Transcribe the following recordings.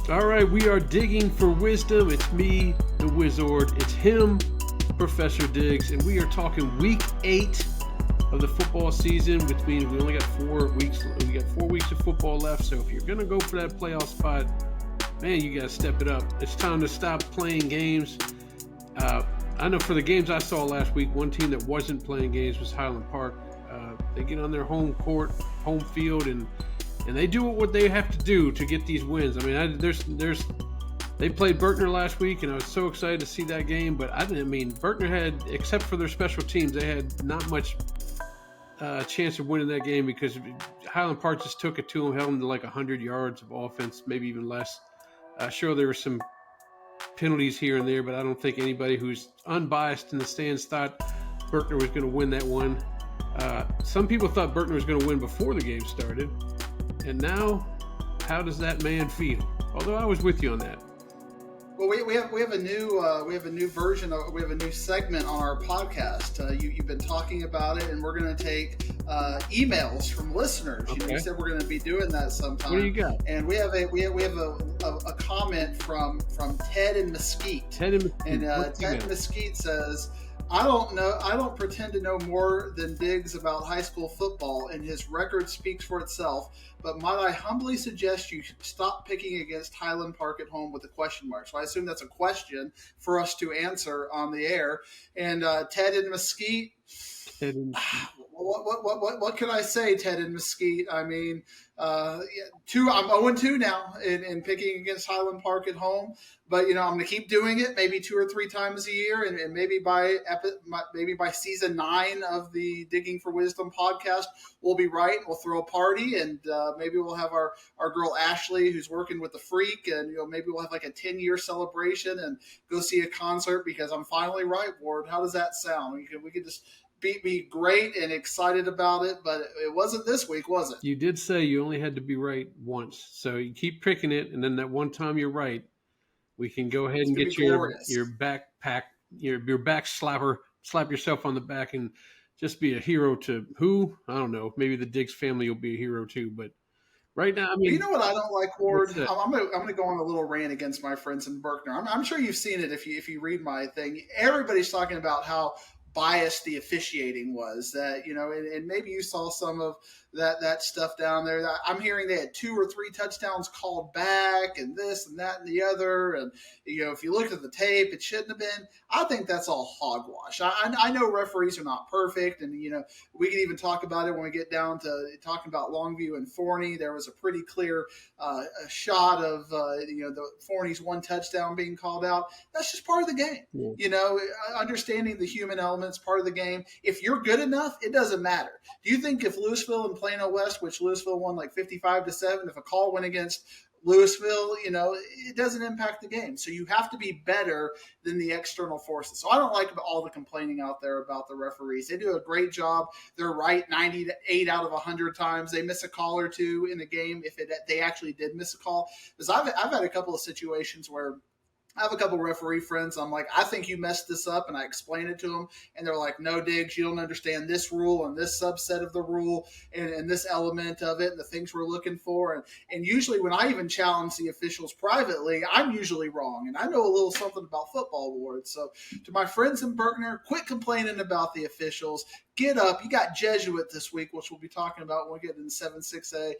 All right, we are digging for wisdom. It's me, the Wizard. It's him, Professor Diggs, and we are talking week 8 of the football season, which means we only got 4 weeks. We got 4 weeks of football left. So if you're gonna go for that playoff spot, man, you gotta step it up. It's time to stop playing games. I know for the games I saw last week, one team that wasn't playing games was Highland Park. They get on their home court, home field, and they do what they have to do to get these wins. I mean, they played Berkner last week, and I was so excited to see that game. But Berkner had, except for their special teams, they had not much chance of winning that game because Highland Park just took it to them, held them to like 100 yards of offense, maybe even less. Sure, there were some penalties here and there, but I don't think anybody who's unbiased in the stands thought Berkner was going to win that one. Some people thought Berkner was going to win before the game started. And now, how does that man feel? Although I was with you on that. Well, we have a new version of we have a new segment on our podcast. You've been talking about it, and we're going to take emails from listeners. Okay. You said we're going to be doing that sometime. What do you got? And we have a comment from Ted in Mesquite. Ted in Mesquite. And Ted in Mesquite says, I don't pretend to know more than Diggs about high school football, and his record speaks for itself. But might I humbly suggest you should stop picking against Highland Park at home with a question mark. So I assume that's a question for us to answer on the air. And Ted in Mesquite, what can I say, Ted in Mesquite? I mean, I'm 0-2 now in picking against Highland Park at home. But, I'm going to keep doing it maybe 2 or 3 times a year. And maybe by season 9 of the Digging for Wisdom podcast, we'll be right. We'll throw a party, and maybe we'll have our girl Ashley, who's working with the Freak. And, maybe we'll have like a 10-year celebration and go see a concert because I'm finally right, Ward. How does that sound? We could just be great and excited about it, but it wasn't this week, was it? You did say you only had to be right once. So you keep picking it, and then that one time you're right, we can go ahead and get your backpack, your back slapper, slap yourself on the back and just be a hero to who? I don't know. Maybe the Diggs family will be a hero too, but right now, I mean, you know what I don't like, Ward? I'm gonna go on a little rant against my friends in Berkner. I'm sure you've seen it if you read my thing. Everybody's talking about how biased the officiating was, that and maybe you saw some of that stuff down there. I'm hearing they had 2 or 3 touchdowns called back and this and that and the other, and if you look at the tape, it shouldn't have been. I think that's all hogwash. I know referees are not perfect, and we can even talk about it when we get down to talking about Longview and Forney. There was a pretty clear a shot of the Forney's 1 touchdown being called out. That's just part of the game. Yeah. Understanding the human element's part of the game. If you're good enough, it doesn't matter. Do you think if Louisville and Plano West, which Louisville won like 55-7, if a call went against Louisville, it doesn't impact the game. So you have to be better than the external forces. So I don't like all the complaining out there about the referees. They do a great job. They're right 98 out of 100 times. They miss a call or two in the game if they actually did miss a call. Because I've had a couple of situations where I have a couple referee friends. I'm like, I think you messed this up, and I explain it to them, and they're like, no, Diggs, you don't understand this rule and this subset of the rule and this element of it and the things we're looking for. And usually when I even challenge the officials privately, I'm usually wrong, and I know a little something about football awards. So to my friends in Berkner, quit complaining about the officials. Get up. You got Jesuit this week, which we'll be talking about when we get into 7-6A.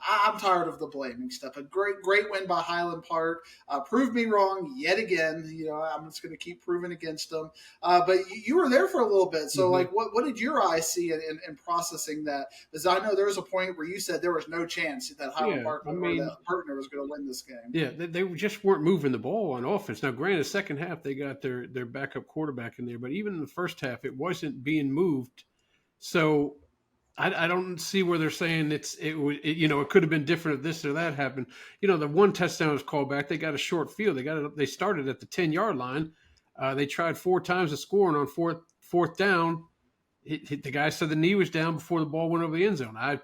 I'm tired of the blaming stuff. A great win by Highland Park. Proved me wrong yet again. I'm just going to keep proving against them. But you were there for a little bit. So, what did your eyes see in processing that? Because I know there was a point where you said there was no chance that Highland Park or that partner was going to win this game. Yeah, they just weren't moving the ball on offense. Now, granted, second half they got their backup quarterback in there, but even in the first half, it wasn't being moved. So I don't see where they're saying it could have been different if this or that happened. The 1 touchdown was called back. They got a short field. They started at the 10-yard line. They tried 4 times to score, and on fourth down, the guy said the knee was down before the ball went over the end zone. I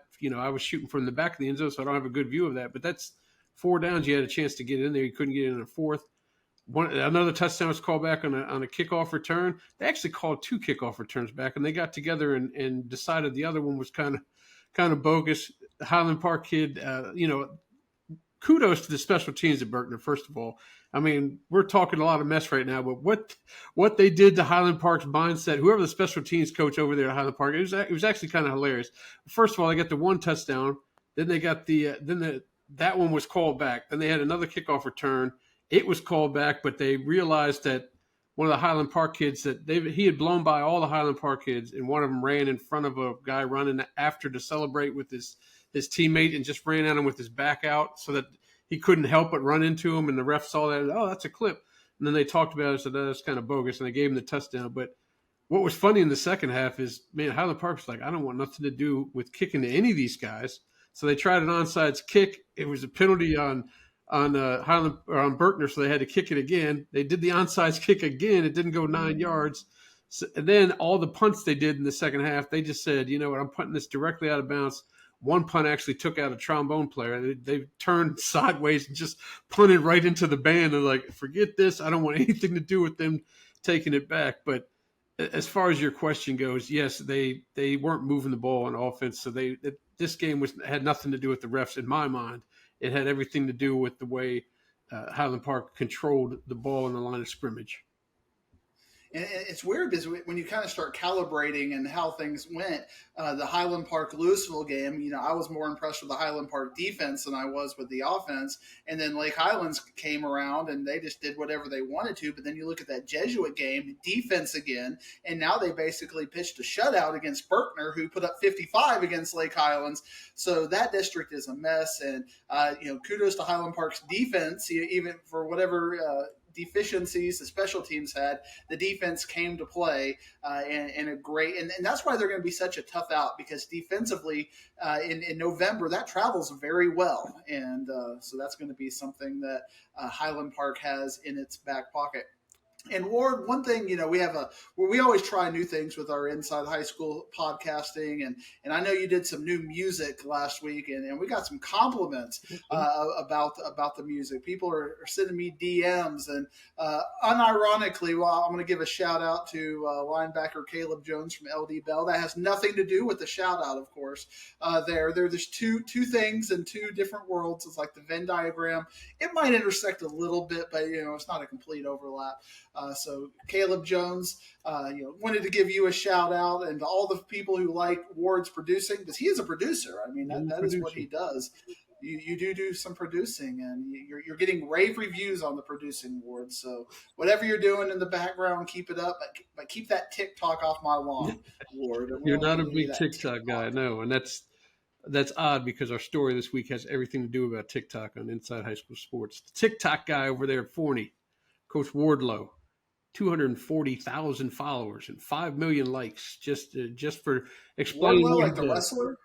was shooting from the back of the end zone, so I don't have a good view of that. But that's 4 downs. You had a chance to get in there. You couldn't get in a fourth. Another touchdown was called back on a kickoff return. They actually called 2 kickoff returns back, and they got together and decided the other one was kind of bogus. The Highland Park kid, kudos to the special teams at Berkner, first of all. I mean, we're talking a lot of mess right now, but what they did to Highland Park's mindset, whoever the special teams coach over there at Highland Park, it was actually kind of hilarious. First of all, they got the one touchdown, then they got that one was called back. Then they had another kickoff return. It was called back, but they realized that one of the Highland Park kids he had blown by all the Highland Park kids, and one of them ran in front of a guy running after to celebrate with his teammate and just ran at him with his back out so that he couldn't help but run into him. And the ref saw that, oh, that's a clip. And then they talked about it and said, oh, that's kind of bogus. And they gave him the touchdown. But what was funny in the second half is, man, Highland Park's like, I don't want nothing to do with kicking to any of these guys. So they tried an onside kick. It was a penalty on Highland or on Berkner, so they had to kick it again. They did the onside kick again. It didn't go 9 yards. So, and then all the punts they did in the second half, they just said, you know what, I'm punting this directly out of bounds. One punt actually took out a trombone player. They turned sideways and just punted right into the band. They're like, forget this. I don't want anything to do with them taking it back. But as far as your question goes, yes, they weren't moving the ball on offense. So this game had nothing to do with the refs in my mind. It had everything to do with the way Highland Park controlled the ball in the line of scrimmage. And it's weird because when you kind of start calibrating and how things went, the Highland Park Louisville game, you know, I was more impressed with the Highland Park defense than I was with the offense. And then Lake Highlands came around and they just did whatever they wanted to. But then you look at that Jesuit game, defense again, and now they basically pitched a shutout against Berkner, who put up 55 against Lake Highlands. So that district is a mess. And, you know, kudos to Highland Park's defense, even for whatever deficiencies the special teams had, the defense came to play and a great, and that's why they're going to be such a tough out, because defensively in November that travels very well, and so that's going to be something that Highland Park has in its back pocket. And Ward, one thing, you know, we always try new things with our Inside High School podcasting, and I know you did some new music last week, and we got some compliments about the music. People are sending me DMs, and unironically, well, I'm going to give a shout out to linebacker Caleb Jones from LD Bell. That has nothing to do with the shout out, of course. There's two things in two different worlds. It's like the Venn diagram. It might intersect a little bit, but you know, it's not a complete overlap. So Caleb Jones, wanted to give you a shout out, and to all the people who like Ward's producing, because he is a producer. I mean, that is what he does. You do some producing, and you're getting rave reviews on the producing, Ward. So whatever you're doing in the background, keep it up, but keep that TikTok off my lawn, Ward. You're not a big TikTok guy, no, and that's odd, because our story this week has everything to do about TikTok on Inside High School Sports. The TikTok guy over there at Forney, Coach Wardlow, 240,000 followers and 5 million likes just for explaining. Wardlow, like the wrestler?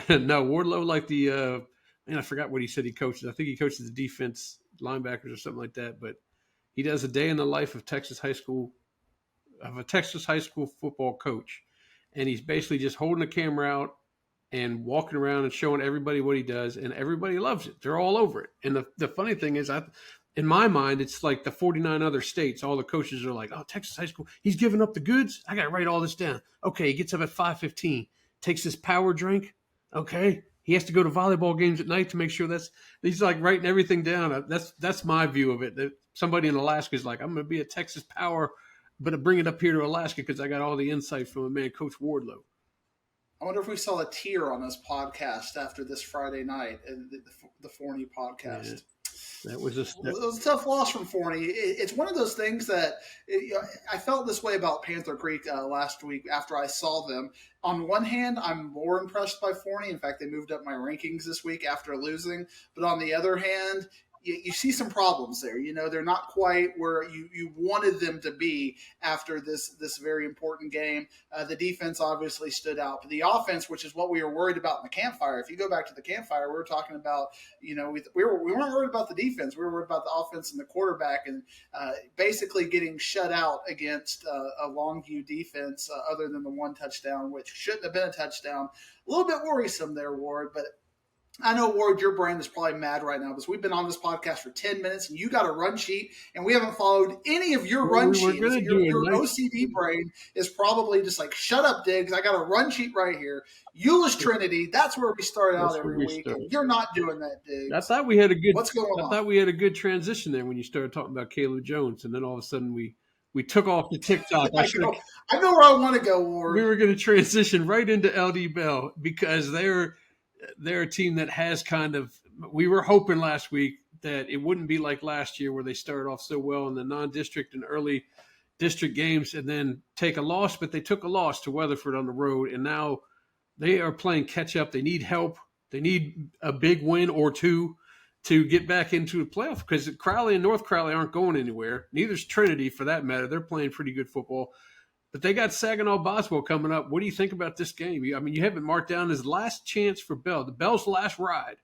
No, Wardlow like the I forgot what he said he coaches. I think he coaches the defense linebackers or something like that. But he does a day in the life of a Texas high school football coach, and he's basically just holding the camera out and walking around and showing everybody what he does, and everybody loves it. They're all over it. And the funny thing is, in my mind, it's like the 49 other states. All the coaches are like, oh, Texas high school, he's giving up the goods. I got to write all this down. Okay, he gets up at 5:15, takes his power drink. Okay, he has to go to volleyball games at night to make sure he's like writing everything down. That's my view of it. That somebody in Alaska is like, I'm going to be a Texas Power, but I bring it up here to Alaska because I got all the insight from a man, Coach Wardlow. I wonder if we saw a tear on this podcast after this Friday night, the Forney podcast. Yeah. It was a tough loss from Forney. It's one of those things that I felt this way about Panther Creek last week after I saw them. On one hand, I'm more impressed by Forney. In fact, they moved up my rankings this week after losing. But on the other hand, you see some problems there. You know, they're not quite where you wanted them to be after this very important game. The defense obviously stood out, but the offense, which is what we were worried about in the campfire. If you go back to the campfire, we were talking about, we weren't worried about the defense. We were worried about the offense and the quarterback, and basically getting shut out against a Longview defense other than the one touchdown, which shouldn't have been a touchdown. A little bit worrisome there, Ward, but I know, Ward, your brain is probably mad right now because we've been on this podcast for 10 minutes and you got a run sheet and we haven't followed any of your run sheets. Your OCD brain is probably just like, shut up, Diggs. I got a run sheet right here. Euless Trinity, that's where we start out every week. And you're not doing that, Diggs. I thought we had a good What's going on? I thought we had a good transition there when you started talking about Caleb Jones, and then all of a sudden we took off to TikTok. I know where I want to go, Ward. We were going to transition right into LD Bell because they're a team that has kind of – we were hoping last week that it wouldn't be like last year where they started off so well in the non-district and early district games and then take a loss, but they took a loss to Weatherford on the road, and now they are playing catch-up. They need help. They need a big win or two to get back into the playoff because Crowley and North Crowley aren't going anywhere. Neither's Trinity, for that matter. They're playing pretty good football. But they got Saginaw Boswell coming up. What do you think about this game? I mean, you have it marked down as last chance for Bell. The Bell's last ride.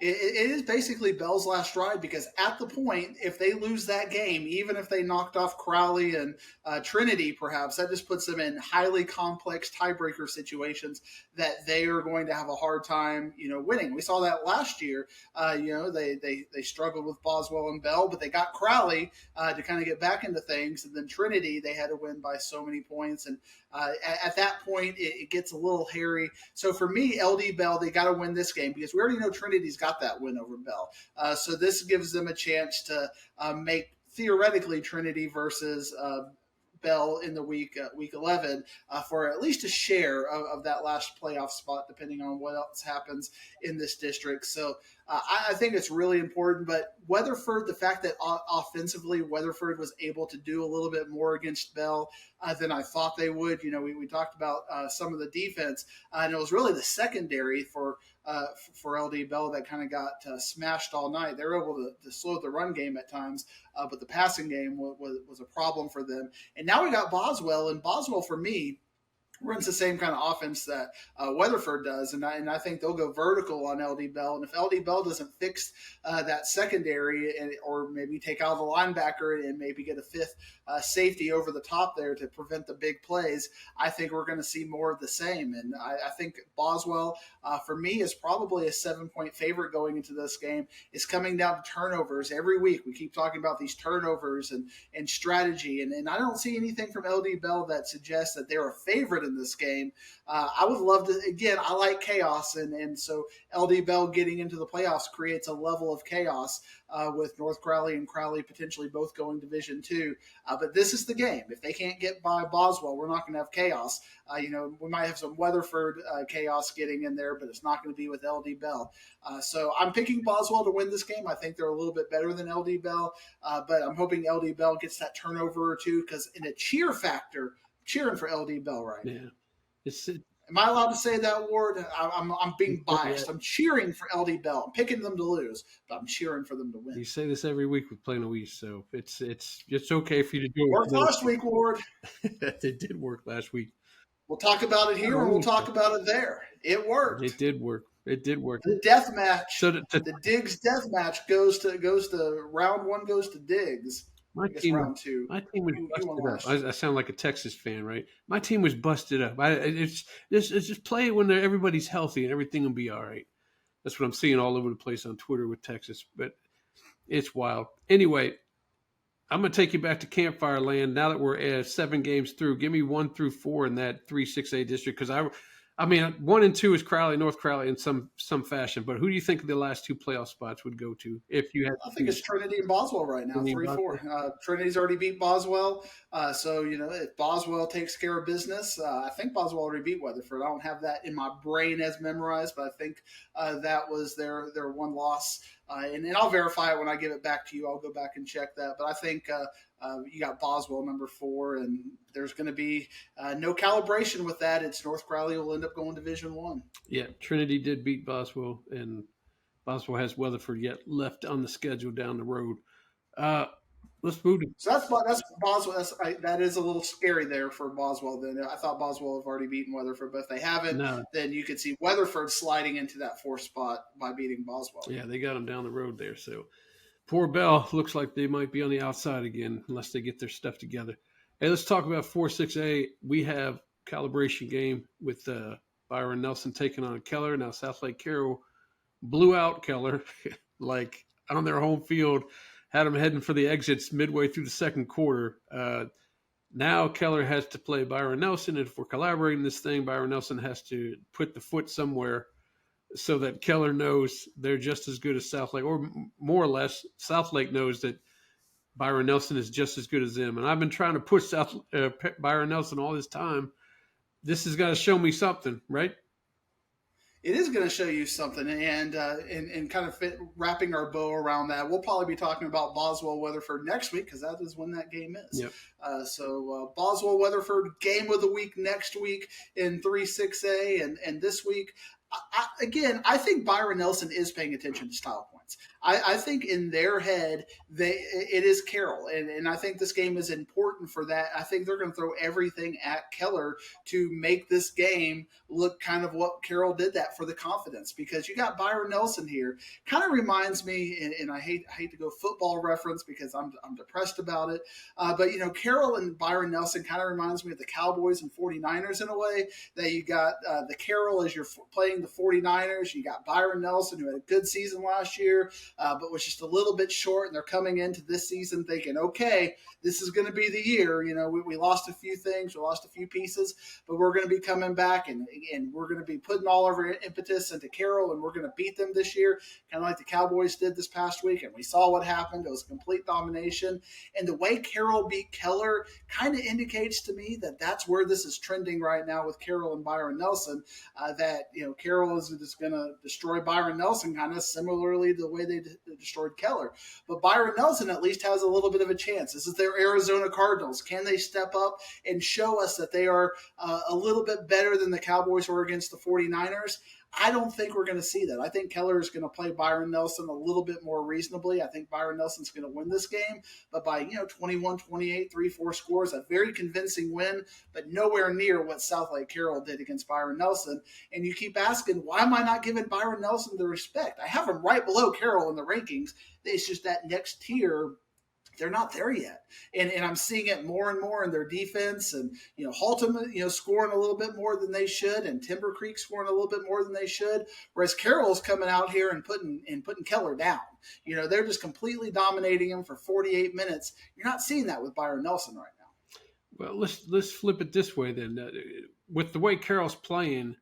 It is basically Bell's last ride because at the point, if they lose that game, even if they knocked off Crowley and Trinity, perhaps, that just puts them in highly complex tiebreaker situations that they are going to have a hard time, winning. We saw that last year. They struggled with Boswell and Bell, but they got Crowley to kind of get back into things. And then Trinity, they had to win by so many points. And at that point, it gets a little hairy. So for me, LD Bell, they got to win this game because we already know Trinity's got that win over Bell. So this gives them a chance to make theoretically Trinity versus Bell in the week 11 for at least a share of that last playoff spot, depending on what else happens in this district. So I think it's really important. But Weatherford, the fact that offensively Weatherford was able to do a little bit more against Bell than I thought they would. We talked about some of the defense, and it was really the secondary for LD Bell that kind of got smashed all night. They were able to slow the run game at times, but the passing game was a problem for them. And now we got Boswell, and Boswell for me runs the same kind of offense that Weatherford does, and I think they'll go vertical on LD Bell. And if LD Bell doesn't fix that secondary, or maybe take out the linebacker and maybe get a fifth safety over the top there to prevent the big plays, I think we're going to see more of the same. And I think Boswell, for me, is probably a 7-point favorite going into this game. Is coming down to turnovers every week. We keep talking about these turnovers and strategy, and I don't see anything from LD Bell that suggests that they're a favorite in this game. I would love to, again, I like chaos, and so LD Bell getting into the playoffs creates a level of chaos with North Crowley and Crowley potentially both going Division II. But this is the game. If they can't get by Boswell, we're not going to have chaos. We might have some Weatherford chaos getting in there, but it's not going to be with LD Bell. So I'm picking Boswell to win this game. I think they're a little bit better than LD Bell, but I'm hoping LD Bell gets that turnover or two because in a cheer factor, cheering for LD Bell right now. Am I allowed to say that, Ward? I'm being biased. I'm cheering for LD Bell. I'm picking them to lose, but I'm cheering for them to win. You say this every week with Plano East, so it's okay for you to do it. Worked last week, Ward. It did work last week. We'll talk about it here, and we'll talk about it there. It worked. It did work. The death match. So the Diggs death match goes to round one. Goes to Diggs. My team was busted up. I sound like a Texas fan, right? My team was busted up. It's just play it when everybody's healthy and everything will be all right. That's what I'm seeing all over the place on Twitter with Texas, but it's wild. Anyway, I'm going to take you back to Campfire Land now that we're 7 games through. Give me 1 through 4 in that 3-6A district because I mean, 1 and 2 is Crowley, North Crowley in some fashion. But who do you think the last 2 playoff spots would go to if you had? I think it's Trinity and Boswell right now, 3-4. Trinity's already beat Boswell, so if Boswell takes care of business, I think Boswell already beat Weatherford. I don't have that in my brain as memorized, but I think that was their one loss. And I'll verify it when I give it back to you. I'll go back and check that. But I think you got Boswell number 4, and there's going to be no calibration with that. It's North Crowley will end up going Division I. Yeah, Trinity did beat Boswell, and Boswell has Weatherford yet left on the schedule down the road. Let's move to. So that's Boswell. That is a little scary there for Boswell. Then I thought Boswell have already beaten Weatherford, but if they haven't, then you could see Weatherford sliding into that 4th spot by beating Boswell. Yeah, they got them down the road there. So poor Bell looks like they might be on the outside again unless they get their stuff together. Hey, let's talk about 4-6A. We have calibration game with Byron Nelson taking on Keller. Now South Lake Carroll blew out Keller, like on their home field, had them heading for the exits midway through the second quarter. Now Keller has to play Byron Nelson, and if we're collaborating this thing, Byron Nelson has to put the foot somewhere so that Keller knows they're just as good as Southlake, or more or less, Southlake knows that Byron Nelson is just as good as them. And I've been trying to push Byron Nelson all this time. This has got to show me something, right? It is going to show you something, and kind of wrapping our bow around that. We'll probably be talking about Boswell Weatherford next week because that is when that game is. Yep. So Boswell Weatherford game of the week next week in 3-6A, and this week. I think Byron Nelson is paying attention to style points. I think in their head, it is Carroll, and I think this game is important for that. I think they're going to throw everything at Keller to make this game look kind of what Carroll did that for the confidence, because you got Byron Nelson here. Kind of reminds me, and I hate to go football reference because I'm depressed about it, but Carroll and Byron Nelson kind of reminds me of the Cowboys and 49ers in a way, that you got the Carroll as you're playing the 49ers. You got Byron Nelson, who had a good season last year, but was just a little bit short. And they're coming into this season thinking, okay, this is going to be the year. We lost a few things, we lost a few pieces, but we're going to be coming back, and we're going to be putting all of our impetus into Carroll, and we're going to beat them this year, kind of like the Cowboys did this past week. And we saw what happened. It was complete domination. And the way Carroll beat Keller kind of indicates to me that that's where this is trending right now with Carroll and Byron Nelson, that Carroll is just going to destroy Byron Nelson kind of similarly to the way they destroyed Keller. But Byron Nelson at least has a little bit of a chance. This is their Arizona Cardinals. Can they step up and show us that they are a little bit better than the Cowboys were against the 49ers? I don't think we're going to see that. I think Keller is going to play Byron Nelson a little bit more reasonably. I think Byron Nelson's going to win this game, but by 21-28, 3-4 scores, a very convincing win, but nowhere near what Southlake Carroll did against Byron Nelson. And you keep asking, why am I not giving Byron Nelson the respect? I have him right below Carroll in the rankings. It's just that next tier, they're not there yet. And I'm seeing it more and more in their defense, and, Haltom, scoring a little bit more than they should, and Timber Creek scoring a little bit more than they should. Whereas Carroll's coming out here and putting Keller down. They're just completely dominating him for 48 minutes. You're not seeing that with Byron Nelson right now. Well, let's flip it this way then. With the way Carroll's playing,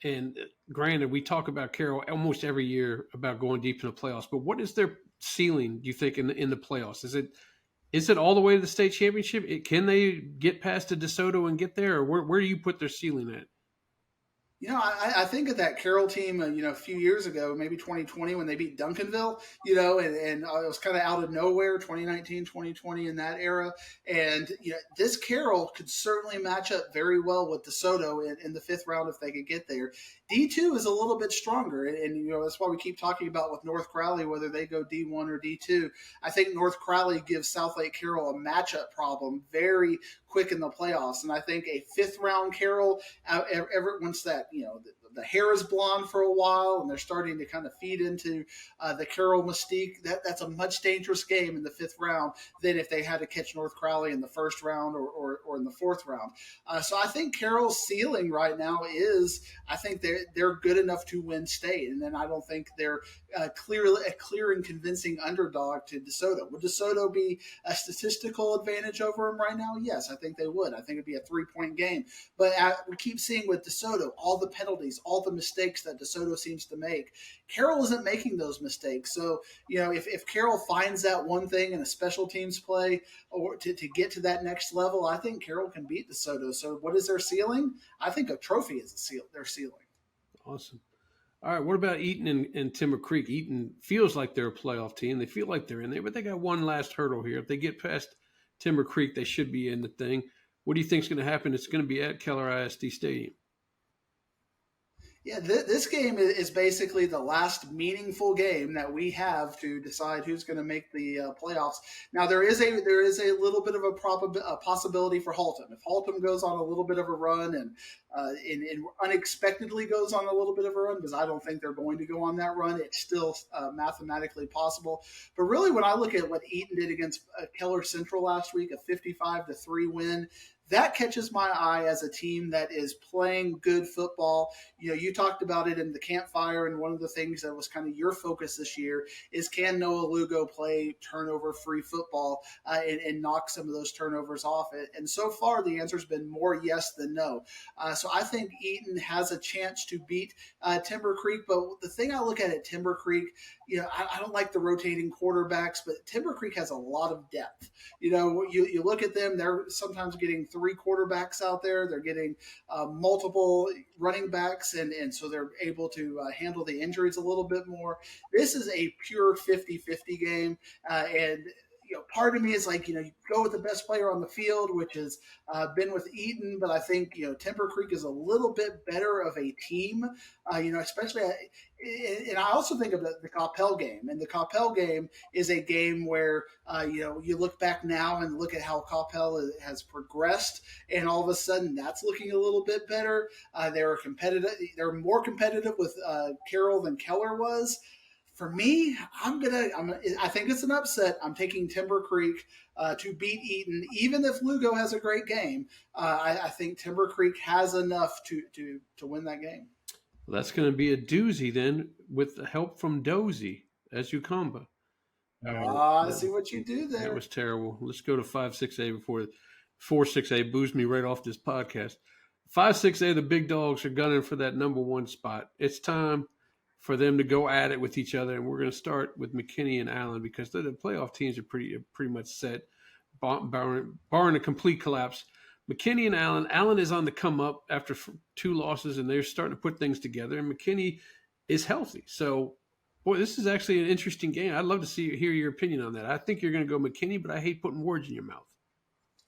and granted, we talk about Carroll almost every year about going deep in the playoffs, but what is their ceiling, do you think, in the playoffs? Is it all the way to the state championship? Can they get past the DeSoto and get there, or where do you put their ceiling at? I think of that Carroll team, a few years ago, maybe 2020, when they beat Duncanville, and it was kind of out of nowhere, 2019, 2020 in that era. And, this Carroll could certainly match up very well with DeSoto in the fifth round if they could get there. D2 is a little bit stronger, and that's why we keep talking about with North Crowley, whether they go D1 or D2. I think North Crowley gives Southlake Carroll a matchup problem very quick in the playoffs, and I think a fifth round Carroll, once that the hair is blonde for a while, and they're starting to kind of feed into the Carroll mystique, that's a much dangerous game in the fifth round than if they had to catch North Crowley in the first round or in the fourth round. So I think Carroll's ceiling right now is, I think they're good enough to win state, and then I don't think they're a clear and convincing underdog to DeSoto. Would DeSoto be a statistical advantage over them right now? Yes, I think they would. I think it'd be a 3-point game. But we keep seeing with DeSoto all the penalties, all the mistakes that DeSoto seems to make. Carroll isn't making those mistakes. So, if Carroll finds that one thing in a special teams play or to get to that next level, I think Carroll can beat DeSoto. So what is their ceiling? I think a trophy is their ceiling. Awesome. All right, what about Eaton and Timber Creek? Eaton feels like they're a playoff team. They feel like they're in there, but they got one last hurdle here. If they get past Timber Creek, they should be in the thing. What do you think is going to happen? It's going to be at Keller ISD Stadium. Yeah, this game is basically the last meaningful game that we have to decide who's going to make the playoffs. Now, there is a little bit of a possibility for Haltom. If Haltom goes on a little bit of a run and unexpectedly goes on a little bit of a run, because I don't think they're going to go on that run, it's still mathematically possible. But really, when I look at what Eaton did against Keller Central last week, a 55-3 win, that catches my eye as a team that is playing good football. You talked about it in the campfire, and one of the things that was kind of your focus this year is, can Noah Lugo play turnover-free football and knock some of those turnovers off? And so far, the answer has been more yes than no. So I think Eaton has a chance to beat Timber Creek. But the thing I look at Timber Creek, I don't like the rotating quarterbacks, but Timber Creek has a lot of depth. You look at them, they're sometimes getting 3 quarterbacks out there. They're getting multiple running backs, and so they're able to handle the injuries a little bit more. This is a pure 50-50 game, and part of me is like, you go with the best player on the field, which has been with Eaton, but I think, Timber Creek is a little bit better of a team, especially, and I also think of the Coppell game. And the Coppell game is a game where, you look back now and look at how Coppell has progressed, and all of a sudden that's looking a little bit better. They were competitive. They were more competitive with Carroll than Keller was. For me, I think it's an upset. I'm taking Timber Creek to beat Eaton, even if Lugo has a great game. I think Timber Creek has enough to win that game. Well, that's going to be a doozy then, with the help from Dozy as Ukamba. I see what you do there. That was terrible. Let's go to 5-6A before 4-6A boos me right off this podcast. 5-6A, the big dogs are gunning for that number 1 spot. It's time for them to go at it with each other, and we're going to start with McKinney and Allen, because the playoff teams are pretty much set, barring a complete collapse. McKinney and Allen is on the come up after 2 losses, and they're starting to put things together, and McKinney is healthy. So, boy, this is actually an interesting game. I'd love to hear your opinion on that. I think you're going to go McKinney, but I hate putting words in your mouth.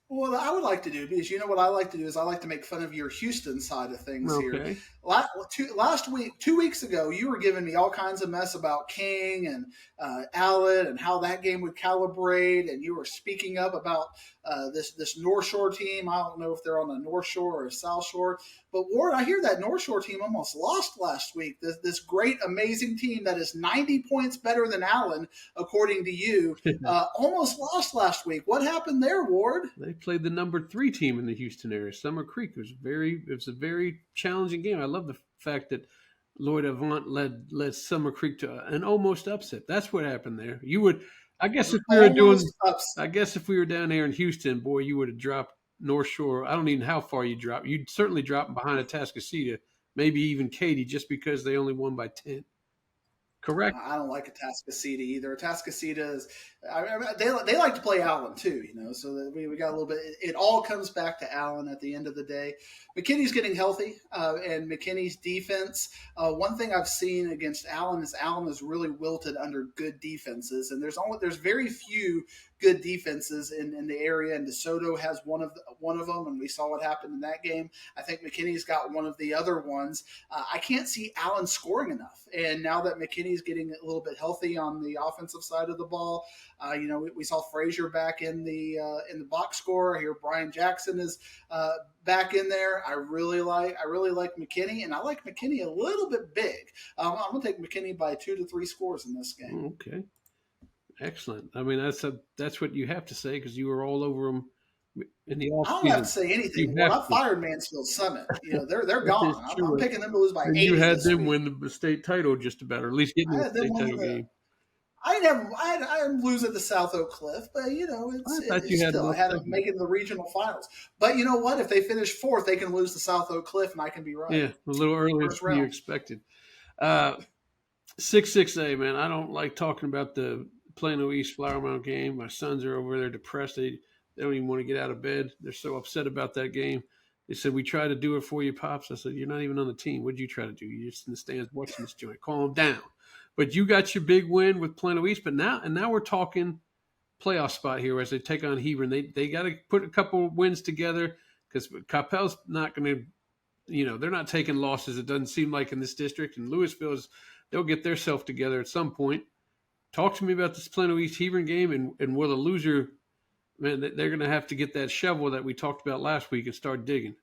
Well, I would like to do, because what I like to do is I like to make fun of your Houston side of things here. Last week, 2 weeks ago, you were giving me all kinds of mess about King and Allen and how that game would calibrate, and you were speaking up about this North Shore team. I don't know if they're on the North Shore or South Shore, but Ward, I hear that North Shore team almost lost last week. This great, amazing team that is 90 points better than Allen, according to you, almost lost last week. What happened there, Ward? They played the number 3 team in the Houston area, Summer Creek. It was a very challenging game. I love the fact that Lloyd Avant led Summer Creek to an almost upset. That's what happened there. I guess if we were down there in Houston, boy, you would have dropped North Shore. I don't even know how far you dropped. You'd certainly drop behind Atascocita, maybe even Katy, just because they only won by 10. Correct. I don't like Atascocita either. Atascocita is they like to play Allen too, so that we got a little bit. It all comes back to Allen at the end of the day. McKinney's getting healthy, and McKinney's defense. One thing I've seen against Allen is Allen is really wilted under good defenses, and there's very few good defenses in the area, and DeSoto has one of them, and we saw what happened in that game. I think McKinney's got one of the other ones. I can't see Allen scoring enough, and now that McKinney's getting a little bit healthy on the offensive side of the ball, we saw Frazier back in the box score. I hear Brian Jackson is back in there. I really like McKinney, and I like McKinney a little bit big. I'm going to take McKinney by 2 to 3 scores in this game. Okay. Excellent. I mean, that's what you have to say, because you were all over them in the offseason. I don't have to say anything. Well, I fired Mansfield Summit. They're gone. I'm picking them to lose by 8. You had them win the state title just about, or at least get in the state title game. I didn't lose at the South Oak Cliff, but I had them making the regional finals. But you know what? If they finish 4th, they can lose the South Oak Cliff, and I can be right. Yeah, a little earlier than you expected. 6-6A, man. I don't like talking about the Plano East Flower Mound game. My sons are over there depressed. They don't even want to get out of bed. They're so upset about that game. They said, "We tried to do it for you, Pops." I said, "You're not even on the team. What did you try to do? You're just in the stands watching this joint. Calm down." But you got your big win with Plano East. But now we're talking playoff spot here as they take on Hebron. They got to put a couple wins together, because Coppell's not going to, they're not taking losses. It doesn't seem like in this district. And Louisville's, they'll get their self together at some point. Talk to me about this Plano East Hebron game, and will the loser, man, they're going to have to get that shovel that we talked about last week and start digging.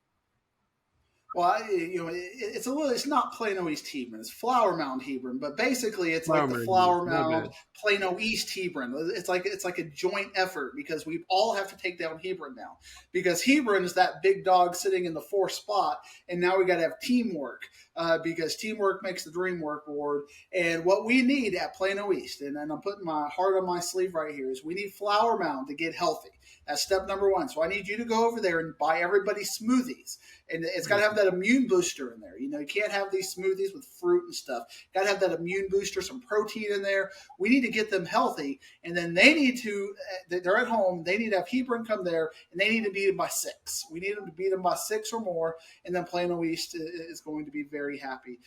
Well, it's not Plano East Hebron. It's Flower Mound Hebron, but basically it's like the Flower Mound Plano East Hebron. It's like a joint effort because we all have to take down Hebron now, because Hebron is that big dog sitting in the fourth spot, and now we got to have teamwork because teamwork makes the dream work, Ward. And what we need at Plano East, and I'm putting my heart on my sleeve right here, is we need Flower Mound to get healthy. That's step number one. So I need you to go over there and buy everybody smoothies. And it's got to have that immune booster in there. You can't have these smoothies with fruit and stuff. Got to have that immune booster, some protein in there. We need to get them healthy. And then they need to, they're at home, they need to have Hebron come there, and they need to beat them by 6. We need them to beat them by 6 or more, and then Plano East is going to be very happy.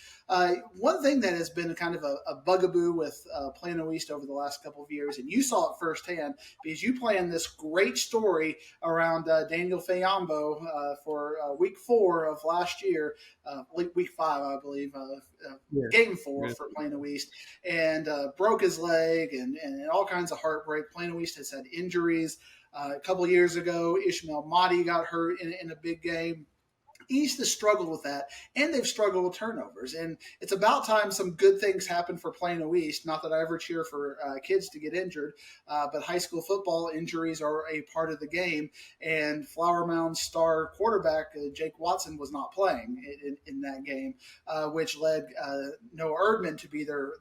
One thing that has been kind of a bugaboo with Plano East over the last couple of years, and you saw it firsthand because you planned this great story around Daniel Fayambo for week 4 of last year, week 5, I believe, game 4 for Plano East, and broke his leg and all kinds of heartbreak. Plano East has had injuries. A couple of years ago, Ishmael Mahdi got hurt in a big game. East has struggled with that, and they've struggled with turnovers. And it's about time some good things happen for Plano East. Not that I ever cheer for kids to get injured, but high school football injuries are a part of the game. And Flower Mound star quarterback Jake Watson was not playing in that game, which led Noah Erdman to be their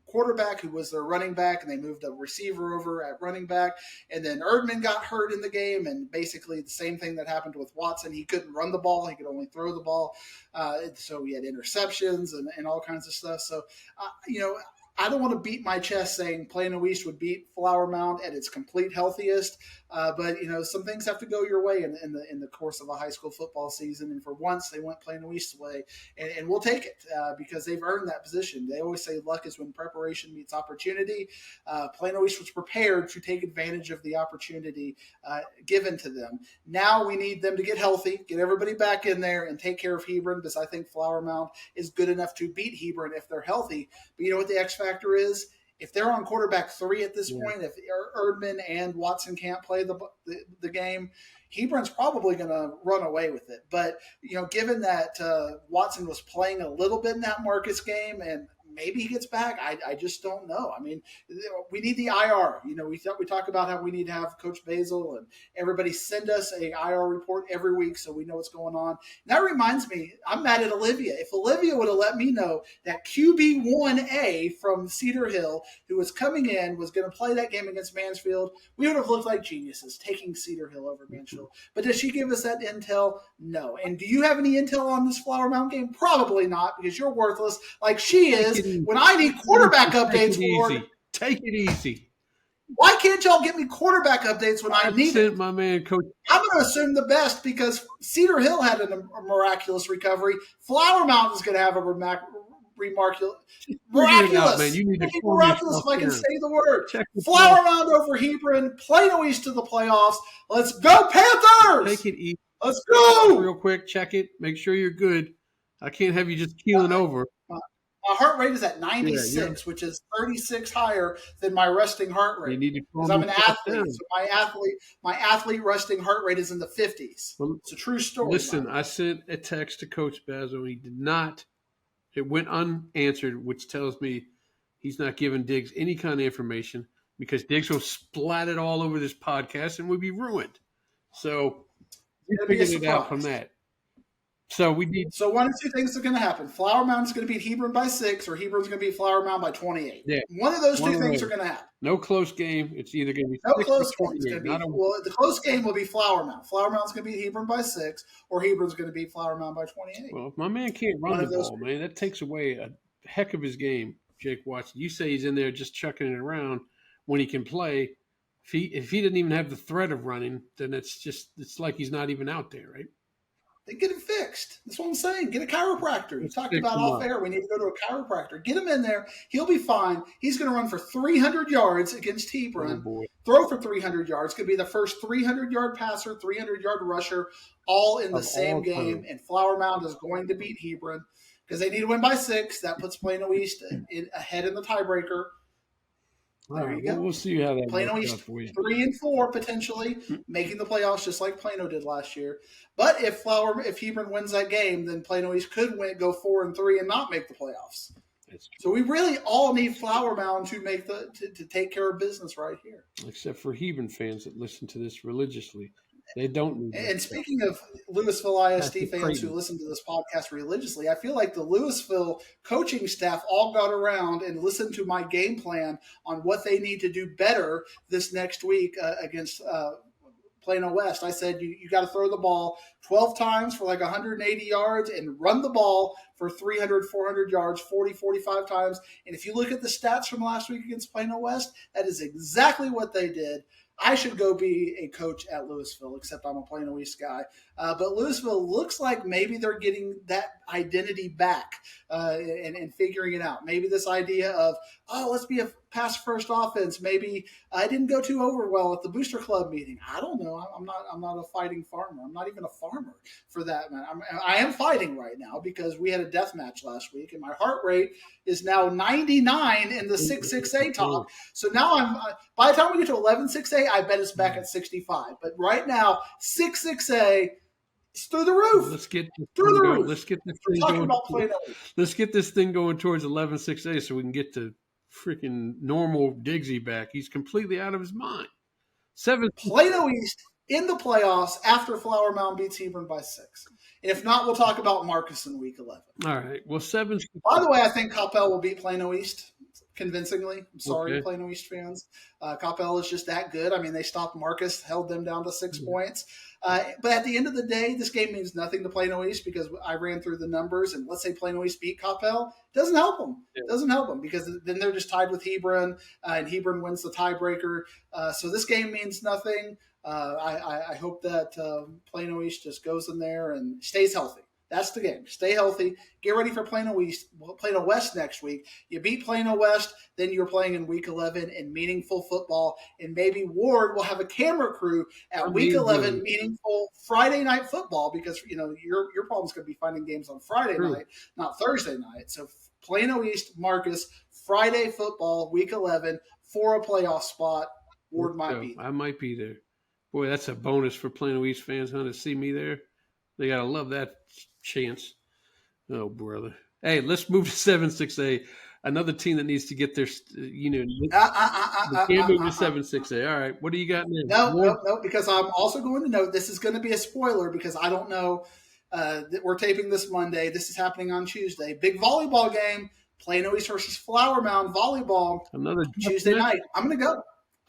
quarterback, who was their running back, and they moved a receiver over at running back. And then Erdman got hurt in the game, and basically the same thing that happened with Watson. He couldn't run the ball. He could only throw the ball. So he had interceptions and all kinds of stuff. So, I don't want to beat my chest saying Plano East would beat Flower Mound at its complete healthiest, but some things have to go your way in the course of a high school football season. And for once, they went Plano East's way, and we'll take it because they've earned that position. They always say luck is when preparation meets opportunity. Plano East was prepared to take advantage of the opportunity given to them. Now we need them to get healthy, get everybody back in there, and take care of Hebron, because I think Flower Mound is good enough to beat Hebron if they're healthy. But you know what the X factor is? If they're on quarterback 3 at this point, if Erdman and Watson can't play the game, Hebron's probably going to run away with it. But, given that Watson was playing a little bit in that Marcus game, and maybe he gets back, I just don't know. I mean, we need the IR. We talk about how we need to have Coach Basil and everybody send us a IR report every week so we know what's going on. And that reminds me, I'm mad at Olivia. If Olivia would have let me know that QB1A from Cedar Hill, who was coming in, was going to play that game against Mansfield, we would have looked like geniuses taking Cedar Hill over Mansfield. But does she give us that intel? No. And do you have any intel on this Flower Mound game? Probably not, because you're worthless like she is. When I need quarterback updates, Take it easy. Why can't y'all get me quarterback updates when I need it? My man, Coach. I'm going to assume the best because Cedar Hill had a miraculous recovery. Flower Mound is going to have a miraculous. Out, man. You need to miraculous if I can say the word. Flower Mound over Hebron, Plano East to the playoffs. Let's go, Panthers! Take it easy. Let's go! Real quick, check it. Make sure you're good. I can't have you just keeling over. My heart rate is at 96, which is 36 higher than my resting heart rate. Because I'm an athlete. So my athlete resting heart rate is in the 50s. Well, it's a true story. Listen, I sent a text to Coach Basil. He did not. It went unanswered, which tells me he's not giving Diggs any kind of information, because Diggs will splat it all over this podcast and we'll be ruined. So we figured it out from that. So one or two things are going to happen. Flower Mound is going to beat Hebron by 6, or Hebron's going to beat Flower Mound by 28. Yeah. One of those two things are going to happen. No close game. It's either going to be no close game. It's going to be the close game will be Flower Mound. Flower Mound's going to beat Hebron by 6, or Hebron's going to beat Flower Mound by 28. Well, if my man can't run the ball, man, that takes away a heck of his game. Jake Watson. You say he's in there just chucking it around when he can play. If he didn't even have the threat of running, then it's like he's not even out there, right? They get it fixed. That's what I'm saying. Get a chiropractor. You talked about off air. We need to go to a chiropractor. Get him in there. He'll be fine. He's going to run for 300 yards against Hebron. Throw for 300 yards. Could be the first 300-yard passer, 300-yard rusher, all in the same game. And Flower Mound is going to beat Hebron because they need to win by 6. That puts Plano East ahead in the tiebreaker. There you go. We'll see how that Plano works East out for you. 3-4 potentially making the playoffs, just like Plano did last year. But if Hebron wins that game, then Plano East could go 4-3 and not make the playoffs. So we really all need Flower Mound to make to take care of business right here. Except for Hebron fans that listen to this religiously. They don't need And speaking of Louisville ISD fans who listen to this podcast religiously, I feel like the Louisville coaching staff all got around and listened to my game plan on what they need to do better this next week against Plano West. I said, you got to throw the ball 12 times for like 180 yards and run the ball for 300, 400 yards, 40, 45 times. And if you look at the stats from last week against Plano West, that is exactly what they did. I should go be a coach at Louisville, except I'm a Plano East guy. But Louisville looks like maybe they're getting that identity back and figuring it out. Maybe this idea of, let's be a pass-first offense. Maybe I didn't go too over well at the Booster Club meeting. I don't know. I'm not a fighting farmer. I'm not even a farmer for that, man. I am fighting right now because we had a death match last week, and my heart rate is now 99 in the 6-6A talk. So now by the time we get to 11-6A, I bet it's back at 65. But right now, 6-6A, it's through the roof. Let's get through the roof. Let's get this thing going. Let's get this thing going towards 11-6A so we can get to freaking normal Diggsy back. He's completely out of his mind. Plano East in the playoffs after Flower Mound beats Hebron by 6. And if not, we'll talk about Marcus in week 11. All right. Well, 7. By the way, I think Coppell will beat Plano East convincingly. I'm sorry, Plano East fans. Coppell is just that good. I mean, they stopped Marcus, held them down to 6 points. But at the end of the day, this game means nothing to Plano East because I ran through the numbers. And let's say Plano East beat Coppell. Doesn't help them. It doesn't help them because then they're just tied with Hebron, and Hebron wins the tiebreaker. So this game means nothing. I hope that Plano East just goes in there and stays healthy. That's the game. Stay healthy. Get ready for Plano West next week. You beat Plano West, then you're playing in Week 11 in meaningful football. And maybe Ward will have a camera crew at Week 11, meaningful Friday night football because your problem's going to be finding games on Friday night, not Thursday night. So Plano East, Marcus, Friday football, Week 11 for a playoff spot. Ward might be there. I might be there. Boy, that's a bonus for Plano East fans, to see me there. They got to love that chance. Oh, brother. Hey, let's move to 7-6A. Another team that needs to get their, can't move to 7-6A. All right. What do you got now? No, because I'm also going to note this is going to be a spoiler because I don't know. We're taping this Monday. This is happening on Tuesday. Big volleyball game. Plano East versus Flower Mound volleyball. Another Tuesday night. I'm going to go.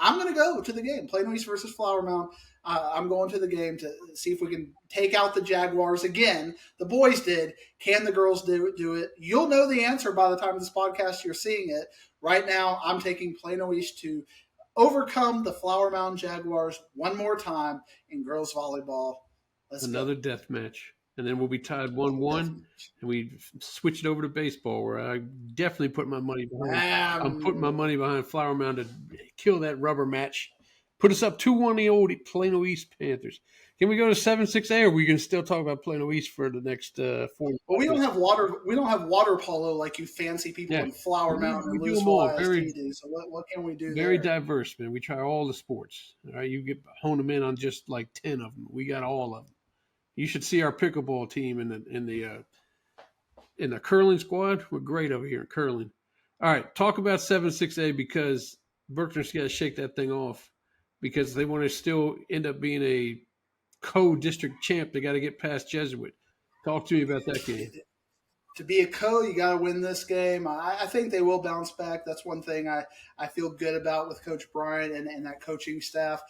I'm going to go to the game. Plano East versus Flower Mound. I'm going to the game to see if we can take out the Jaguars again. The boys did. Can the girls do it? You'll know the answer by the time of this podcast you're seeing it. Right now, I'm taking Plano East to overcome the Flower Mound Jaguars one more time in girls volleyball. Another death match. And then we'll be tied 1-1, and we switch it over to baseball, where I definitely put my money behind. I'm putting my money behind Flower Mound to kill that rubber match. Put us up 2-1 the old Plano East Panthers. Can we go to 7-6A, or are we going to still talk about Plano East for the next 4? Well, we don't have water polo like you fancy people in Flower Mound or Louisville ISD do. So what can we do? Very diverse, man. We try all the sports. All right, you hone them in on just like 10 of them. We got all of them. You should see our pickleball team in the curling squad. We're great over here in curling. All right, talk about 7-6A because Berkner's got to shake that thing off because they want to still end up being a co-district champ. They got to get past Jesuit. Talk to me about that game. To be a co, you got to win this game. I think they will bounce back. That's one thing I feel good about with Coach Bryant and that coaching staff.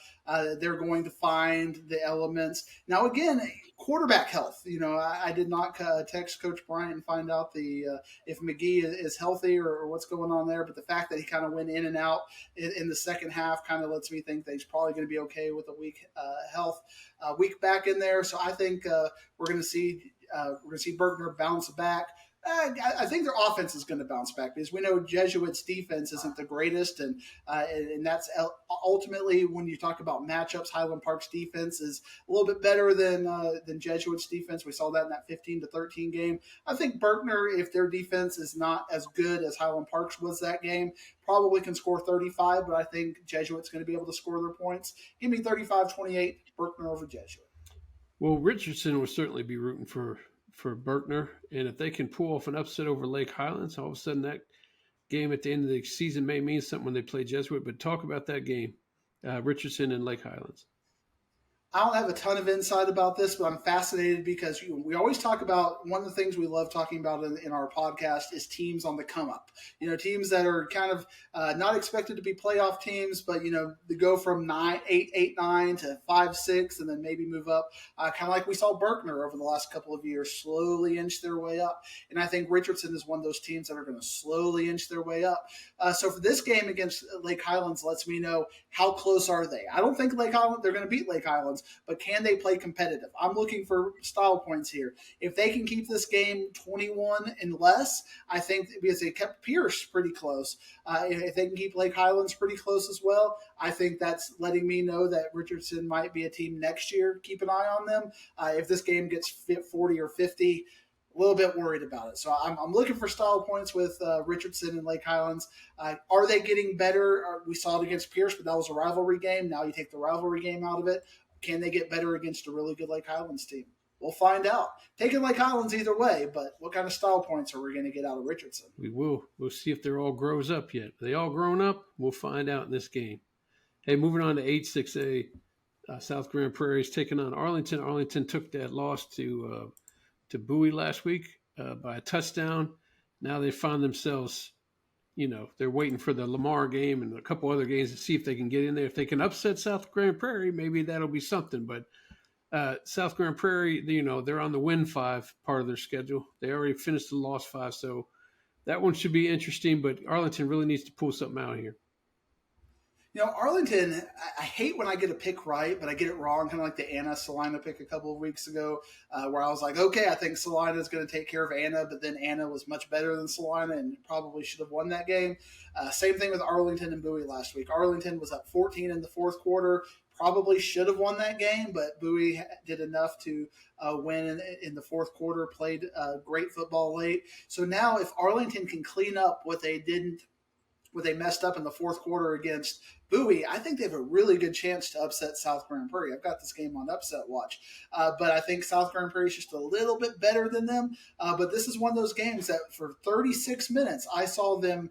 They're going to find the elements. Now, again, quarterback health. I did not text Coach Bryant and find out if McGee is healthy or what's going on there. But the fact that he kind of went in and out in the second half kind of lets me think that he's probably going to be okay with a week health week back in there. So I think we're going to see Berkner bounce back. I think their offense is going to bounce back because we know Jesuits' defense isn't the greatest, and that's ultimately when you talk about matchups. Highland Park's defense is a little bit better than Jesuits' defense. We saw that in that 15-13 game. I think Berkner, if their defense is not as good as Highland Park's was that game, probably can score 35. But I think Jesuits going to be able to score their points. Give me 35-28, Berkner over Jesuit. Well, Richardson will certainly be rooting for Berkner, and if they can pull off an upset over Lake Highlands, all of a sudden that game at the end of the season may mean something when they play Jesuit. But talk about that game, Richardson and Lake Highlands. I don't have a ton of insight about this, but I'm fascinated because we always talk about one of the things we love talking about in our podcast is teams on the come up. Teams that are kind of not expected to be playoff teams, but they go from 8, 9 to 5, 6, and then maybe move up. Kind of like we saw Berkner over the last couple of years slowly inch their way up, and I think Richardson is one of those teams that are going to slowly inch their way up. So for this game against Lake Highlands, lets me know how close are they. I don't think they're going to beat Lake Highlands, but can they play competitive? I'm looking for style points here. If they can keep this game 21 and less, I think because they kept Pierce pretty close, if they can keep Lake Highlands pretty close as well, I think that's letting me know that Richardson might be a team next year. Keep an eye on them. If this game gets 40 or 50, a little bit worried about it. So I'm looking for style points with Richardson and Lake Highlands. Are they getting better? We saw it against Pierce, but that was a rivalry game. Now you take the rivalry game out of it. Can they get better against a really good Lake Highlands team? We'll find out. Taking Lake Highlands either way, but what kind of style points are we going to get out of Richardson? We will. We'll see if they're all grows up yet. Are they all grown up? We'll find out in this game. Hey, moving on to 8-6A, South Grand Prairie is taking on Arlington. Arlington took that loss to Bowie last week by a touchdown. Now they find themselves, they're waiting for the Lamar game and a couple other games to see if they can get in there. If they can upset South Grand Prairie, maybe that'll be something. But South Grand Prairie, they're on the win 5 part of their schedule. They already finished the loss 5, so that one should be interesting. But Arlington really needs to pull something out here. Arlington, I hate when I get a pick right, but I get it wrong, kind of like the Anna Salina pick a couple of weeks ago, where I was like, okay, I think Salina is going to take care of Anna, but then Anna was much better than Salina and probably should have won that game. Same thing with Arlington and Bowie last week. Arlington was up 14 in the fourth quarter, probably should have won that game, but Bowie did enough to win in the fourth quarter, played great football late. So now if Arlington can clean up what they messed up in the fourth quarter against Bowie, I think they have a really good chance to upset South Grand Prairie. I've got this game on upset watch, but I think South Grand Prairie is just a little bit better than them. But this is one of those games that for 36 minutes, I saw them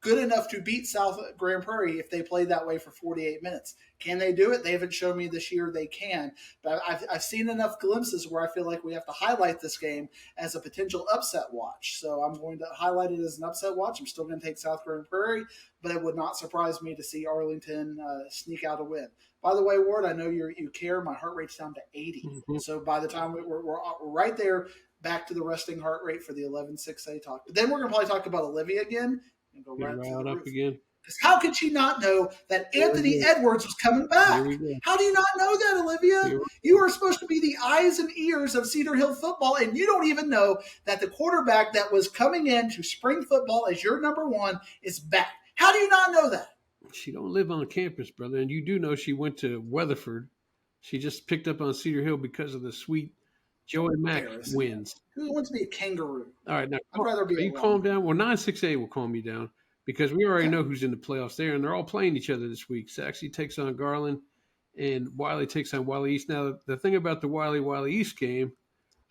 good enough to beat South Grand Prairie if they played that way for 48 minutes. Can they do it? They haven't shown me this year they can. But I've seen enough glimpses where I feel like we have to highlight this game as a potential upset watch. So I'm going to highlight it as an upset watch. I'm still going to take South Grand Prairie, but it would not surprise me to see Arlington sneak out a win. By the way, Ward, I know you care. My heart rate's down to 80. Mm-hmm. So by the time we're right there, back to the resting heart rate for the 11-6A talk. But then we're going to probably talk about Olivia again. And go right up again. Because how could she not know that Anthony Edwards was coming back? How do you not know that, Olivia? You are supposed to be the eyes and ears of Cedar Hill football, and you don't even know that the quarterback that was coming in to spring football as your number 1 is back. How do you not know that? She don't live on campus, brother, and you do know she went to Weatherford. She just picked up on Cedar Hill because of the sweet Joey Mack wins. Who wants to be a kangaroo? All right, now I'd rather be. You calm down. Well, 9-6A will calm you down because we already know who's in the playoffs there, and they're all playing each other this week. Saxey takes on Garland, and Wiley takes on Wiley East. Now, the thing about the Wiley East game,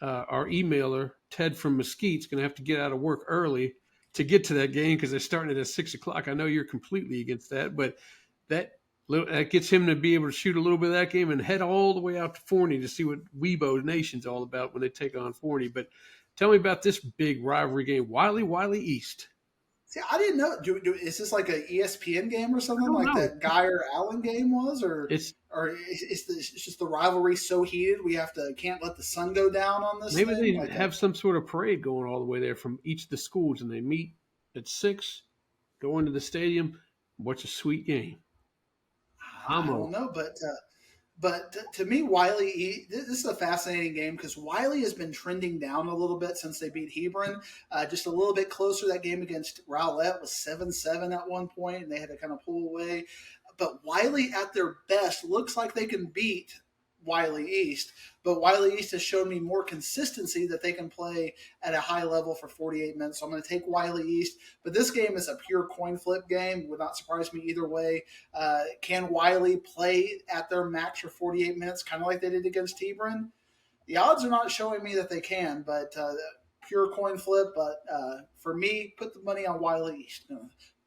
our emailer Ted from Mesquite's going to have to get out of work early to get to that game because they're starting it at 6:00. I know you're completely against that, but that gets him to be able to shoot a little bit of that game and head all the way out to Forney to see what Weibo Nation's all about when they take on Forney. But tell me about this big rivalry game, Wiley East. See, I didn't know. Is this like an ESPN game or something like that Geyer Allen game was, or is just the rivalry so heated we can't let the sun go down on this? Maybe they have some sort of parade going all the way there from each of the schools, and they meet at 6, go into the stadium, watch a sweet game. I don't know, but But to me, Wiley, this is a fascinating game because Wiley has been trending down a little bit since they beat Hebron. Just a little bit closer. That game against Rowlett was 7-7 at one point, and they had to kind of pull away. But Wiley, at their best, looks like they can beat Wiley East. But Wiley East has shown me more consistency that they can play at a high level for 48 minutes. So I'm going to take Wiley East. But this game is a pure coin flip game. Would not surprise me either way. Can Wiley play at their max for 48 minutes, kind of like they did against Hebron? The odds are not showing me that they can, but pure coin flip. But for me, put the money on Wiley East.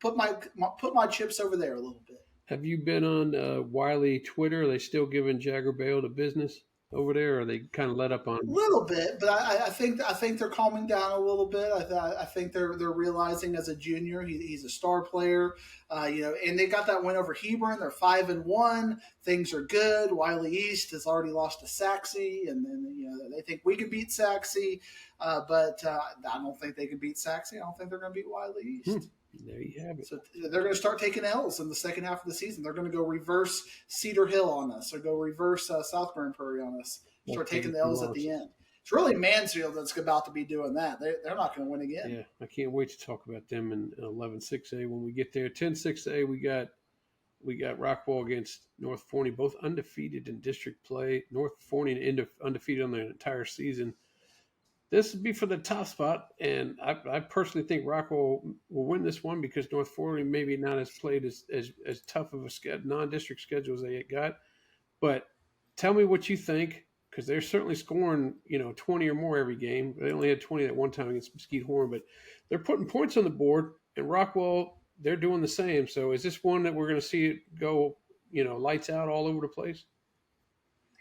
Put my chips over there a little bit. Have you been on Wiley Twitter? Are they still giving Jackrabbits the business over there, or are they kind of let up on? A little bit, but I think they're calming down a little bit. I think they're realizing as a junior he's a star player, and they got that win over Hebron. They're 5-1. Things are good. Wiley East has already lost to Saxe, and then they think we could beat Saxe, but I don't think they can beat Saxe. I don't think they're going to beat Wiley East. There you have it. So they're going to start taking L's in the second half of the season. They're going to go reverse Cedar Hill on us, or go reverse South Grand Prairie on us. Start taking the L's at the end. It's really Mansfield that's about to be doing that. They're not going to win again. Yeah, I can't wait to talk about them in 11-6A when we get there. 10-6A, we got Rockwall against North Forney, both undefeated in district play. North Forney undefeated on the entire season. This would be for the top spot, and I personally think Rockwall will win this one because North Forney maybe not as played as tough of a non-district schedule as they got. But tell me what you think, because they're certainly scoring 20 or more every game. They only had 20 at one time against Mesquite Horn, but they're putting points on the board, and Rockwall, they're doing the same. So is this one that we're going to see it go lights out all over the place?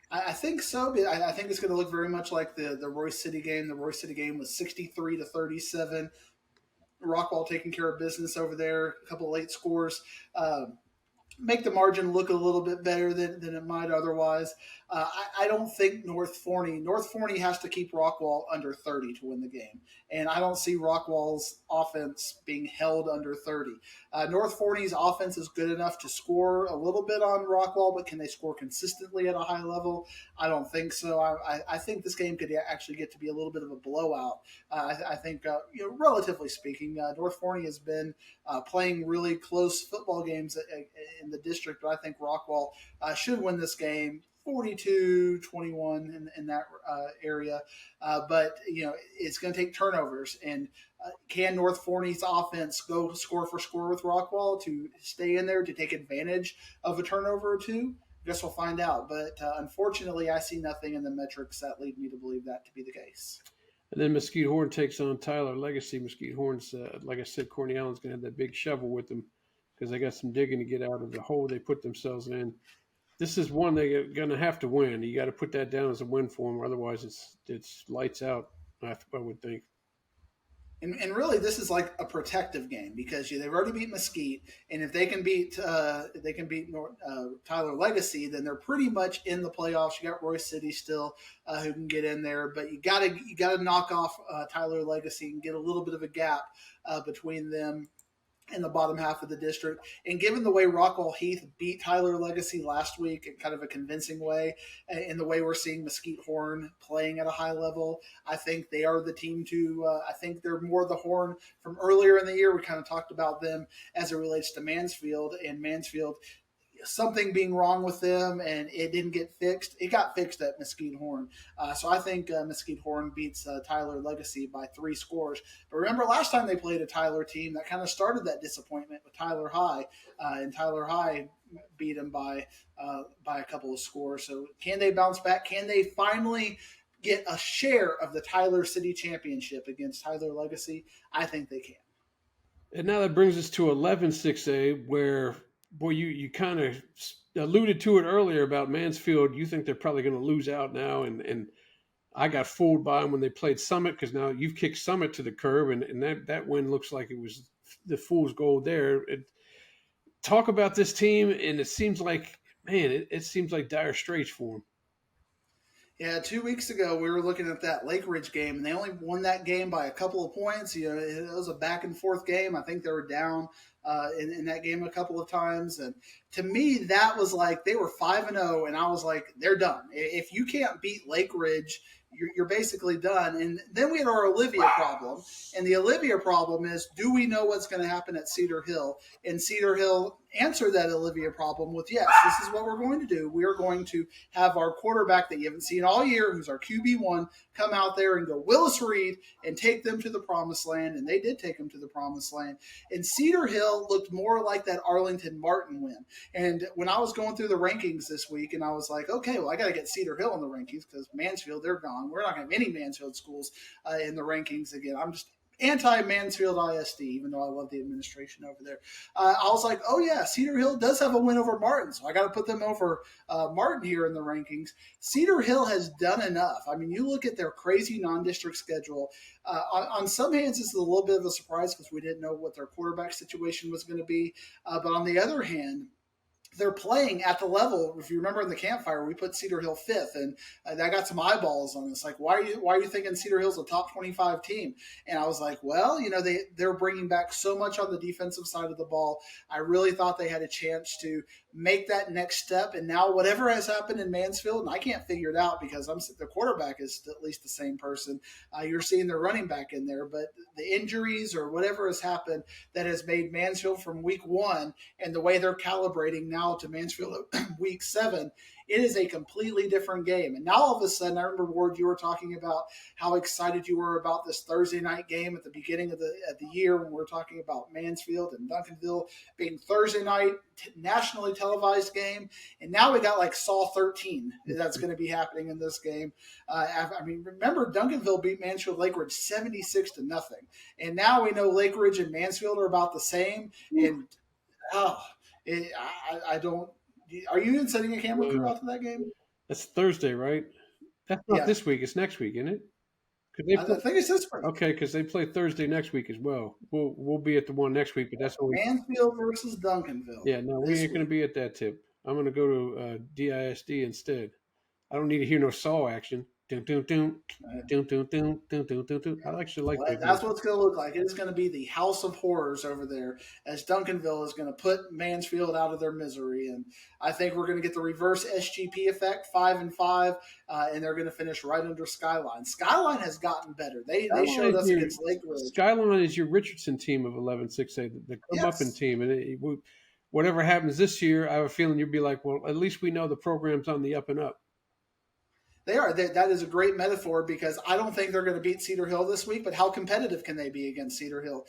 I think so. I think it's going to look very much like the Royce City game. The Royce City game was 63-37. Rockwall taking care of business over there. A couple of late scores. Make the margin look a little bit better than it might otherwise. I don't think North Forney has to keep Rockwall under 30 to win the game. And I don't see Rockwall's offense being held under 30. North Forney's offense is good enough to score a little bit on Rockwall, but can they score consistently at a high level? I don't think so. I think this game could actually get to be a little bit of a blowout. I think, relatively speaking, North Forney has been playing really close football games in the district, but I think Rockwall should win this game 42-21 in that area. But it's going to take turnovers. And can North Forney's offense go score for score with Rockwall to stay in there to take advantage of a turnover or two? I guess we'll find out. But unfortunately, I see nothing in the metrics that lead me to believe that to be the case. And then Mesquite Horn takes on Tyler Legacy. Mesquite Horn's, like I said, Corny Allen's going to have that big shovel with them because they got some digging to get out of the hole they put themselves in. This is one they're going to have to win. You got to put that down as a win for them. Otherwise, it's lights out, I would think. And really, this is like a protective game because they've already beat Mesquite, and if they can beat Tyler Legacy, then they're pretty much in the playoffs. You got Royce City still who can get in there, but you got to knock off Tyler Legacy and get a little bit of a gap between them in the bottom half of the district. And given the way Rockwall Heath beat Tyler Legacy last week in kind of a convincing way, and the way we're seeing Mesquite Horn playing at a high level, I think they are the team to I think they're more the Horn from earlier in the year. We kind of talked about them as it relates to Mansfield, and Mansfield, something being wrong with them and it didn't get fixed. It got fixed at Mesquite Horn. So I think Mesquite Horn beats Tyler Legacy by 3 scores. But remember last time they played a Tyler team that kind of started that disappointment with Tyler High, and Tyler High beat them by a couple of scores. So can they bounce back? Can they finally get a share of the Tyler City Championship against Tyler Legacy? I think they can. And now that brings us to 11-6A, where boy, you kind of alluded to it earlier about Mansfield. You think they're probably going to lose out now, and I got fooled by them when they played Summit because now you've kicked Summit to the curb, and that win looks like it was the fool's gold there. Talk about this team, and it seems like, man, it seems like dire straits for them. Yeah, 2 weeks ago we were looking at that Lake Ridge game, and they only won that game by a couple of points. It was a back and forth game. I think they were down in that game a couple of times, and to me that was like they were 5-0, and I was like, they're done. If you can't beat Lake Ridge, you're basically done. And then we had our Olivia problem, and the Olivia problem is, do we know what's going to happen at Cedar Hill? And Cedar Hill answered that Olivia problem with, yes, this is what we're going to do. We are going to have our quarterback that you haven't seen all year, who's our QB1, come out there and go Willis Reed and take them to the promised land. And they did take them to the promised land. And Cedar Hill looked more like that Arlington Martin win. And when I was going through the rankings this week, and I was like, okay, well, I got to get Cedar Hill in the rankings because Mansfield, they're gone. We're not going to have any Mansfield schools in the rankings again. I'm just anti-Mansfield ISD, even though I love the administration over there. I was like, oh yeah, Cedar Hill does have a win over Martin, so I got to put them over Martin here in the rankings. Cedar Hill has done enough. I mean, you look at their crazy non-district schedule. On some hands, this is a little bit of a surprise because we didn't know what their quarterback situation was going to be. But on the other hand, they're playing at the level. If you remember in the campfire, we put Cedar Hill 5th, and that got some eyeballs on us. Like, why are you thinking Cedar Hill's a top 25 team? And I was like, well, they're bringing back so much on the defensive side of the ball. I really thought they had a chance to make that next step. And now whatever has happened in Mansfield, and I can't figure it out because the quarterback is at least the same person. You're seeing the running back in there, but the injuries or whatever has happened that has made Mansfield from week 1 and the way they're calibrating now to Mansfield week 7, it is a completely different game. And now all of a sudden, I remember, Ward, you were talking about how excited you were about this Thursday night game at the beginning of the year when we were talking about Mansfield and Duncanville being Thursday night, nationally televised game. And now we got like Saw 13 that's going to be happening in this game. I mean, remember, Duncanville beat Mansfield Lake Ridge 76-0. And now we know Lake Ridge and Mansfield are about the same. And, I don't. Are you even sending a camera crew out to that game? That's Thursday, right? That's not this week. It's next week, isn't it? I think it's this week. Okay, because they play Thursday next week as well. We'll be at the one next week, but that's only Mansfield versus Duncanville. Yeah, no, we ain't going to be at that tip. I'm going to go to DISD instead. I don't need to hear no saw action. Doom, doom, doom, doom, doom, doom, doom, doom, doom, doom. I actually like that. That's what it's going to look like. It is going to be the house of horrors over there as Duncanville is going to put Mansfield out of their misery. And I think we're going to get the reverse SGP effect, 5-5, and they're going to finish right under Skyline. Skyline has gotten better. They showed us against Lake Ridge. Skyline is your Richardson team of 11-6A, the come-up-in team. And whatever happens this year, I have a feeling you'll be like, well, at least we know the program's on the up and up. They are. That is a great metaphor because I don't think they're going to beat Cedar Hill this week, but how competitive can they be against Cedar Hill?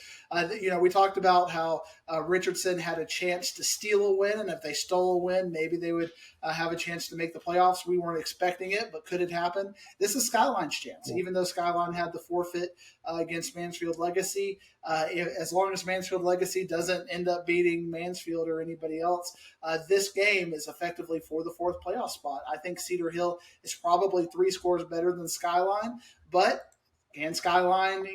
We talked about how Richardson had a chance to steal a win, and if they stole a win, maybe they would have a chance to make the playoffs. We weren't expecting it, but could it happen? This is Skyline's chance, even though Skyline had the forfeit against Mansfield Legacy. As long as Mansfield Legacy doesn't end up beating Mansfield or anybody else, this game is effectively for the 4th playoff spot. I think Cedar Hill is probably 3 scores better than Skyline, but can Skyline,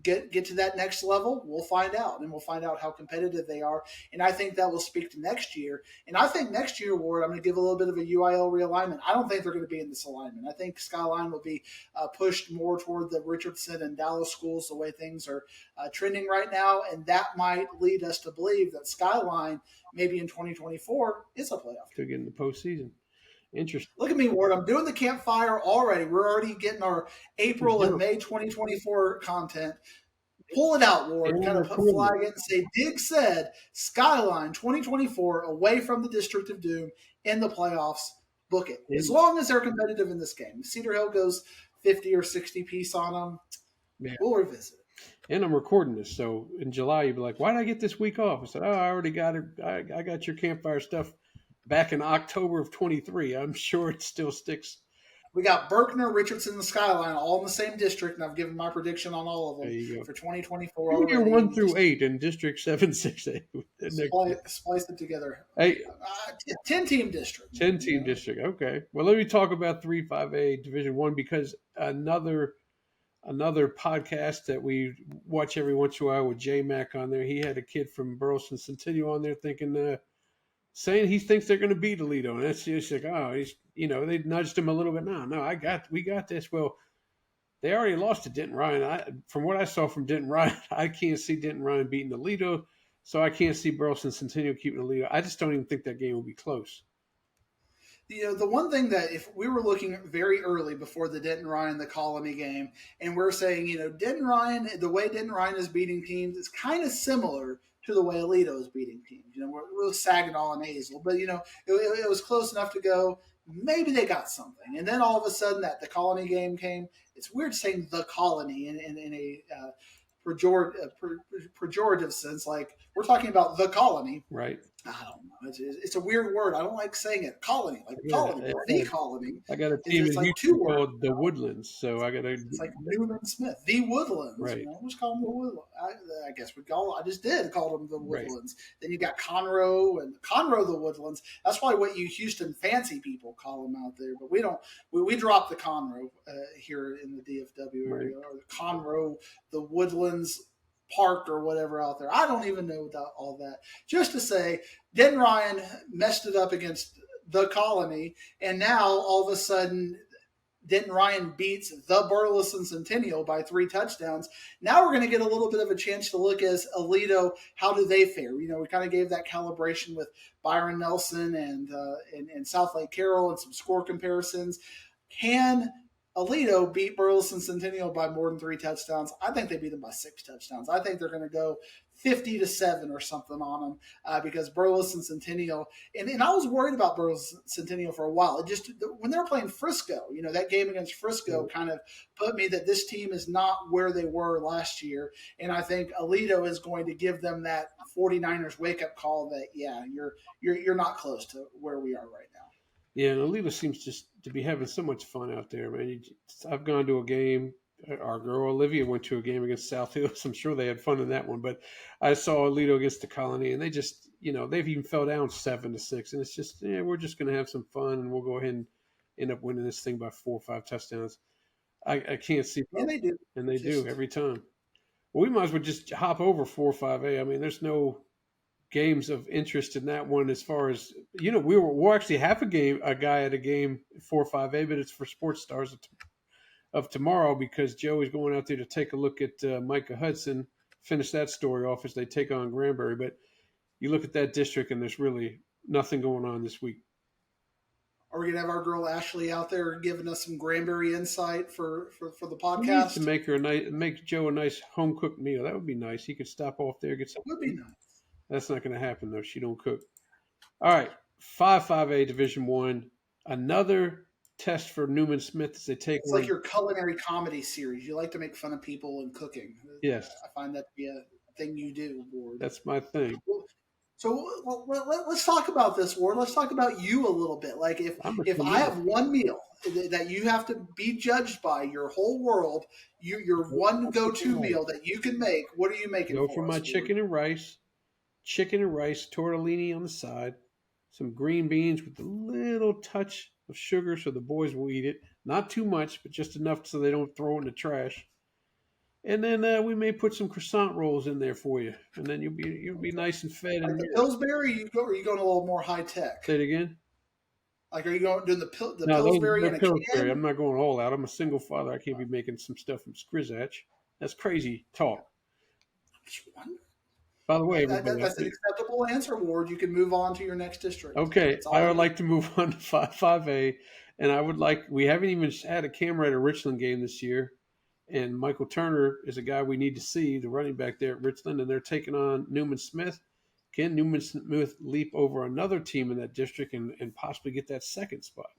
get to that next level? We'll find out, and we'll find out how competitive they are. And I think that will speak to next year. And I think next year, Ward, I'm going to give a little bit of a UIL realignment. I don't think they're going to be in this alignment. I think Skyline will be pushed more toward the Richardson and Dallas schools, the way things are trending right now. And that might lead us to believe that Skyline, maybe in 2024, is a playoff. To get in the postseason. Interesting. Look at me, Ward. I'm doing the campfire already. We're already getting our April and May 2024 content. Pull it out, Ward. Kind of flag it and say, Dig said Skyline 2024 away from the District of Doom in the playoffs. Book it. As long as they're competitive in this game. Cedar Hill goes 50 or 60 piece on them. We'll revisit it. And I'm recording this, so in July you'll be like, "Why did I get this week off?" I said, "Oh, I already got it. I got your campfire stuff back in October of 23. I'm sure it still sticks." We got Berkner, Richardson, and Skyline all in the same district, and I've given my prediction on all of them for 2024. Year 1 through 8 in District 7-6A. Splice it together. Hey, 10-team district. 10-team district. Okay. Well, let me talk about 3-5A Division 1 because another podcast that we watch every once in a while with J Mac on there. He had a kid from Burleson Centennial on there thinking saying he thinks they're going to beat Toledo, and that's just like, oh, he's, they nudged him a little bit. No, we got this. Well, they already lost to Denton Ryan. From what I saw from Denton Ryan, I can't see Denton Ryan beating Toledo, so I can't see Burleson Centennial keeping Toledo. I just don't even think that game will be close. The one thing that if we were looking very early before the Denton Ryan, the Colony game, and we're saying, Denton Ryan, the way Denton Ryan is beating teams is kind of similar to the way Aledo is beating teams. We're Saginaw and Hazel, but, it was close enough to go, maybe they got something. And then all of a sudden the Colony game came. It's weird saying the Colony in a pejorative sense, like we're talking about the Colony. Right. I don't know. It's a weird word. I don't like saying it. Colony, like colony, or the colony. I got a team in Houston called the Woodlands, so I got to. It's like Newman Smith, the Woodlands. Right. Let's call them the Woodlands. I guess we call. I just did call them the Woodlands. Right. Then you got Conroe the Woodlands. That's probably what you Houston fancy people call them out there. But we don't. We drop the Conroe here in the DFW area, or the Conroe, the Woodlands Park or whatever out there. I don't even know about all that. Just to say, Denton Ryan messed it up against the Colony, and now all of a sudden Denton Ryan beats the Burleson Centennial by 3 touchdowns. Now we're going to get a little bit of a chance to look as Aledo, how do they fare? We kind of gave that calibration with Byron Nelson and South Lake Carroll and some score comparisons. Can Aledo beat Burleson Centennial by more than 3 touchdowns? I think they beat them by 6 touchdowns. I think they're going to go 50-7 or something on them because Burleson Centennial, and I was worried about Burleson Centennial for a while. It just, when they were playing Frisco, that game against Frisco kind of put me that this team is not where they were last year. And I think Aledo is going to give them that 49ers wake-up call that, yeah, you're not close to where we are right now. Yeah, and Aledo seems just to be having so much fun out there, man. I've gone to a game. Our girl Olivia went to a game against South Hills. I'm sure they had fun in that one. But I saw Aledo against the Colony, and they just, they've even fell down 7-6. And it's just, we're just going to have some fun, and we'll go ahead and end up winning this thing by 4 or 5 touchdowns. I can't see. And they do. And they do every time. Well, we might as well just hop over 4 or 5A. I mean, there's no games of interest in that one as far as, we'll actually have a guy at a game 4 or 5A, but it's for Sports Stars of tomorrow because Joe is going out there to take a look at Micah Hudson, finish that story off as they take on Granbury. But you look at that district and there's really nothing going on this week. Are we going to have our girl Ashley out there giving us some Granbury insight for the podcast? We need to make Joe a nice home cooked meal. That would be nice. He could stop off there, get something. Would be nice. That's not going to happen though. She don't cook. All right, 5A Division I. Another test for Newman Smith as they take. It's like your culinary comedy series. You like to make fun of people and cooking. Yes, I find that to be a thing you do, Ward. That's my thing. So let's talk about this, Ward. Let's talk about you a little bit. Like if I have one meal that you have to be judged by your whole world, your one go-to meal that you can make, what are you making? Go for my chicken and rice, tortellini on the side, some green beans with a little touch of sugar so the boys will eat it. Not too much, but just enough so they don't throw it in the trash. And then we may put some croissant rolls in there for you, and then you'll be nice and fed. Like the Pillsbury, are you going a little more high tech? Say it again. Like, are you doing the no, Pillsbury in a Pillsbury. can? I'm not going all out. I'm a single father. I can't be making some stuff from Skrizatch. That's crazy talk. By the way, that's an acceptable answer, Ward. You can move on to your next district. Okay, I would like to move on to 5A, and we haven't even had a camera at a Richland game this year. And Michael Turner is a guy we need to see, the running back there at Richland, and they're taking on Newman Smith. Can Newman Smith leap over another team in that district and possibly get that second spot?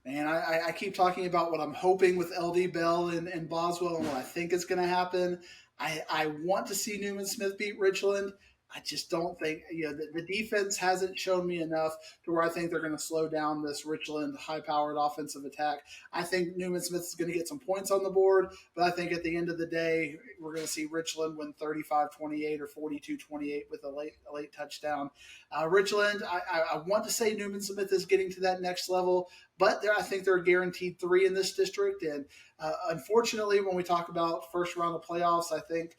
Man, I keep talking about what I'm hoping with LD Bell and Boswell and what I think is going to happen. I want to see Newman Smith beat Richland. I just don't think, the defense hasn't shown me enough to where I think they're going to slow down this Richland high-powered offensive attack. I think Newman Smith is going to get some points on the board, but I think at the end of the day, we're going to see Richland win 35-28 or 42-28 with a late touchdown. Richland, I want to say Newman Smith is getting to that next level, but I think they're guaranteed 3 in this district. And unfortunately, when we talk about first round of playoffs, I think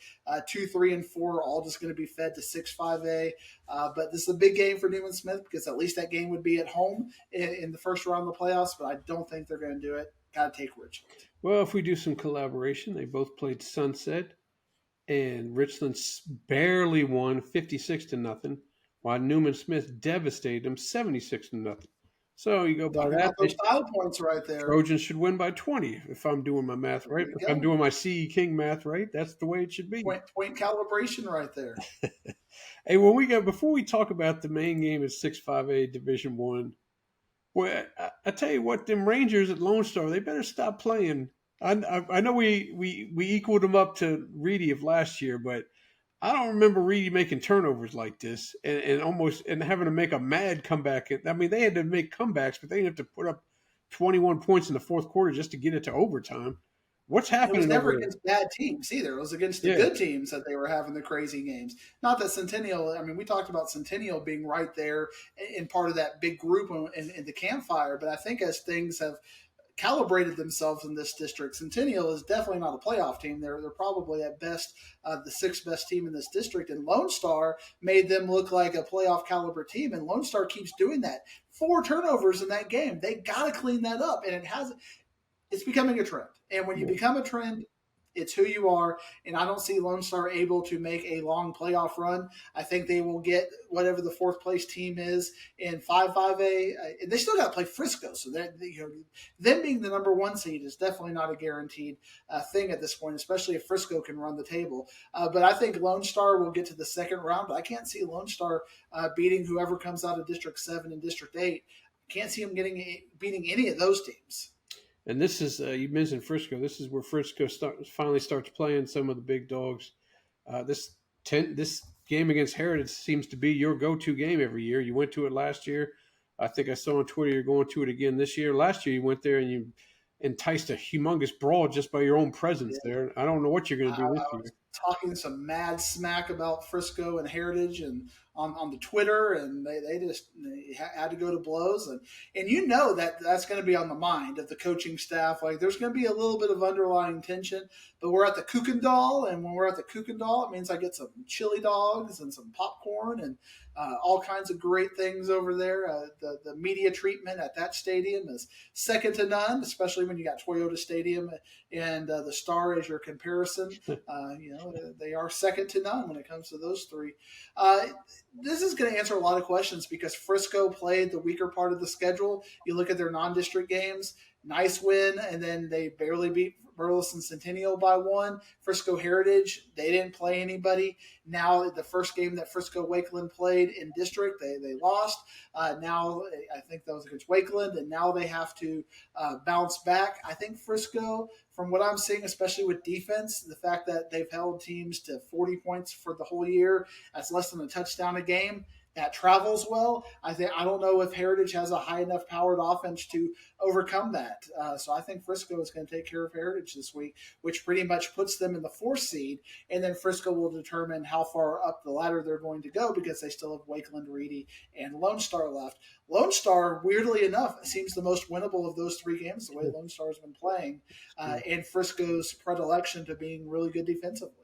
2, 3, and 4 are all just going to be fed to 6-5A. But this is a big game for Newman Smith because at least that game would be at home in the first round of the playoffs. But I don't think they're going to do it. Got to take Richland. Well, if we do some collaboration, they both played Sunset, and Richland barely won 56-0, while Newman Smith devastated them 76-0. So you go by Talking that. About those style points right there. Trojans should win by 20 if I'm doing my math right. If I'm doing my CE King math right, that's the way it should be. Point calibration right there. Hey, before we talk about the main game at 6-5A Division One, boy, I tell you what, them Rangers at Lone Star, they better stop playing. I know we equaled them up to Reedy of last year, but I don't remember Reedy making turnovers like this and having to make a mad comeback. I mean, they had to make comebacks, but they didn't have to put up 21 points in the fourth quarter just to get it to overtime. What's happening? It was never against bad teams either. It was against the good teams that they were having the crazy games. Not that Centennial, I mean, we talked about Centennial being right there in part of that big group in the campfire, but I think as things have calibrated themselves in this district, Centennial is definitely not a playoff team. They're probably at best the 6th best team in this district, and Lone Star made them look like a playoff caliber team, and Lone Star keeps doing that. 4 turnovers in that game. They got to clean that up, and it's becoming a trend. And when you become a trend, it's who you are. And I don't see Lone Star able to make a long playoff run. I think they will get whatever the 4th place team is in 5-5A. And they still got to play Frisco. So that, them being the number 1 seed is definitely not a guaranteed thing at this point, especially if Frisco can run the table. But I think Lone Star will get to the 2nd round. But I can't see Lone Star beating whoever comes out of District 7 and District 8. I can't see them beating any of those teams. And this is, you mentioned Frisco. This is where Frisco finally starts playing some of the big dogs. This game against Heritage seems to be your go-to game every year. You went to it last year. I think I saw on Twitter you're going to it again this year. Last year you went there and you enticed a humongous brawl just by your own presence there. I don't know what you're going to do this year. Talking some mad smack about Frisco and Heritage and on the Twitter, and they had to go to blows, and that's going to be on the mind of the coaching staff. Like there's going to be a little bit of underlying tension, but we're at the Kukendall, and when we're at the Kukendall, it means I get some chili dogs and some popcorn and all kinds of great things over there. The media treatment at that stadium is second to none, especially when you got Toyota Stadium and the Star as your comparison. They are second to none when it comes to those 3. This is going to answer a lot of questions because Frisco played the weaker part of the schedule. You look at their non-district games, nice win, and then they barely beat Burleson Centennial by 1. Frisco Heritage, they didn't play anybody. Now the first game that Frisco Wakeland played in district, they lost. Now I think that was against Wakeland, and now they have to bounce back. I think Frisco, from what I'm seeing, especially with defense, the fact that they've held teams to 40 points for the whole year, that's less than a touchdown a game. That travels well. I don't know if Heritage has a high enough powered offense to overcome that. So I think Frisco is going to take care of Heritage this week, which pretty much puts them in the 4th seed. And then Frisco will determine how far up the ladder they're going to go because they still have Wakeland, Reedy, and Lone Star left. Lone Star, weirdly enough, seems the most winnable of those 3 games, the way Lone Star has been playing, and Frisco's predilection to being really good defensively.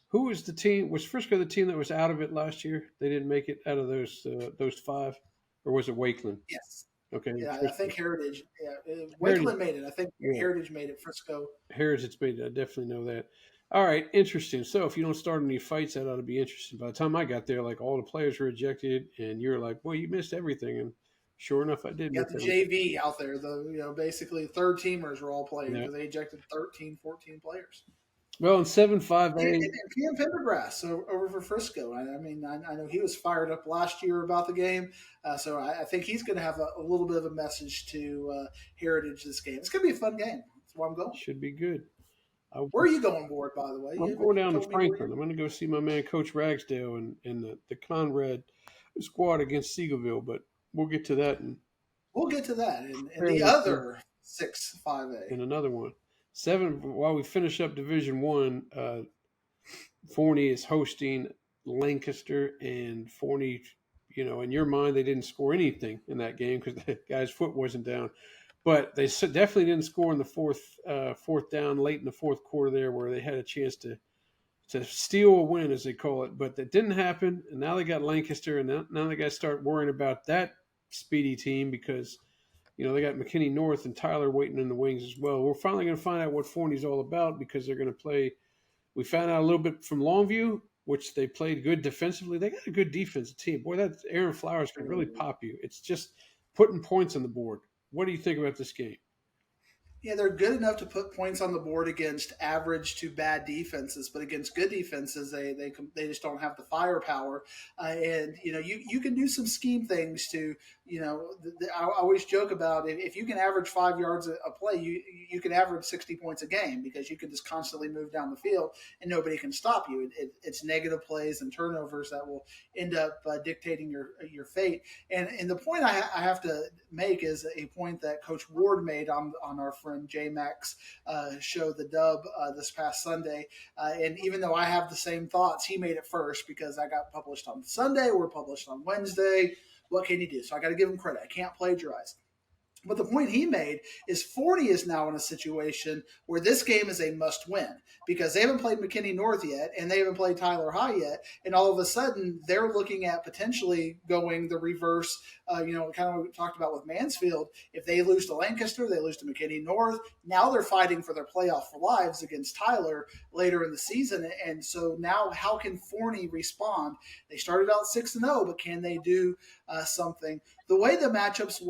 Who was the team? Was Frisco the team that was out of it last year? They didn't make it out of those 5, or was it Wakeland? Yes. Okay. Yeah, I think Heritage. Yeah, Wakeland made it. I think Heritage made it. Frisco. Heritage made it. I definitely know that. All right, interesting. So if you don't start any fights, that ought to be interesting. By the time I got there, like all the players were ejected, and you're like, "Well, you missed everything." And sure enough, I did. You got the JV out there. Basically 3rd teamers were all playing because they ejected 13, 14 players. Well, in 7-5A, and Cam Pendergrass over for Frisco. I know he was fired up last year about the game, so I think he's going to have a little bit of a message to Heritage this game. It's going to be a fun game. That's where I'm going. Should be good. Where are you going, Ward, by the way? I'm going down to Franklin. I'm going to go see my man Coach Ragsdale and the Conrad squad against Seagoville, but we'll get to that. We'll get to that in the other 6-5A. In another one. 7, while we finish up Division 1, Forney is hosting Lancaster, and Forney, in your mind, they didn't score anything in that game because the guy's foot wasn't down. But they definitely didn't score in the fourth down late in the fourth quarter there, where they had a chance to steal a win, as they call it. But that didn't happen, and now they got Lancaster, and now they got to start worrying about that speedy team because they got McKinney North and Tyler waiting in the wings as well. We're finally going to find out what Forney's all about because they're going to play. We found out a little bit from Longview, which they played good defensively. They got a good defensive team. Boy, that Aaron Flowers can really pop you. It's just putting points on the board. What do you think about this game? Yeah, they're good enough to put points on the board against average to bad defenses, but against good defenses, they just don't have the firepower. And you can do some scheme things to. I always joke about if you can average 5 yards a play, you can average 60 points a game because you can just constantly move down the field and nobody can stop you. It's negative plays and turnovers that will end up dictating your fate. And the point I have to make is a point that Coach Ward made on our friend J-Max show, The Dub, this past Sunday. And even though I have the same thoughts, he made it first because I got published on Sunday. We're published on Wednesday. What can you do? So I got to give him credit. I can't plagiarize. But the point he made is Forney is now in a situation where this game is a must-win because they haven't played McKinney North yet and they haven't played Tyler High yet. And all of a sudden, they're looking at potentially going the reverse, kind of what we talked about with Mansfield. If they lose to Lancaster, they lose to McKinney North. Now they're fighting for their playoff lives against Tyler later in the season. And so now how can Forney respond? They started out 6-0, but can they do something? The way the matchups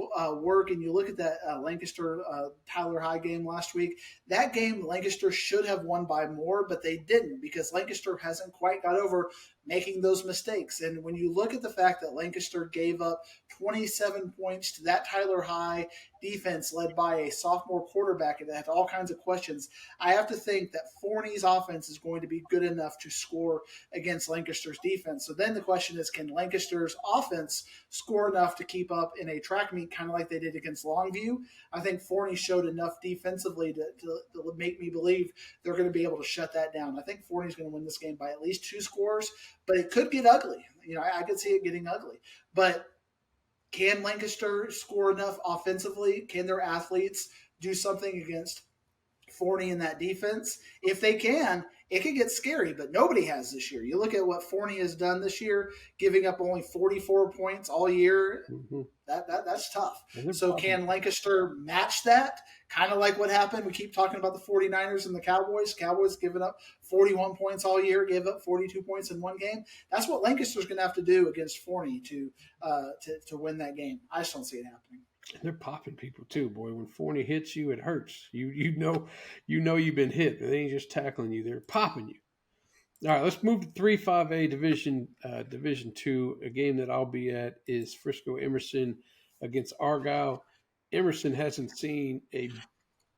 work, and you look at that Lancaster Tyler High game last week, that game Lancaster should have won by more, but they didn't because Lancaster hasn't quite got over making those mistakes. And when you look at the fact that Lancaster gave up 27 points to that Tyler High defense led by a sophomore quarterback that had all kinds of questions, I have to think that Forney's offense is going to be good enough to score against Lancaster's defense. So then the question is, can Lancaster's offense score enough to keep up in a track meet kind of like they did against Longview? I think Forney showed enough defensively to make me believe they're going to be able to shut that down. I think Forney's going to win this game by at least 2 scores, but it could get ugly. I could see it getting ugly. But can Lancaster score enough offensively? Can their athletes do something against Forney in that defense? If they can, it could get scary, but nobody has this year. You look at what Forney has done this year, giving up only 44 points all year. Mm-hmm. That's tough. So can Lancaster match that? Kind of like what happened. We keep talking about the 49ers and the Cowboys. Cowboys giving up 41 points all year, gave up 42 points in one game. That's what Lancaster's going to have to do against Forney to win that game. I just don't see it happening. They're popping people too, boy. When Forney hits you, it hurts. You know you've been hit. They ain't just tackling you; they're popping you. All right, let's move to 3-5A Division 2. A game that I'll be at is Frisco Emerson against Argyle. Emerson hasn't seen a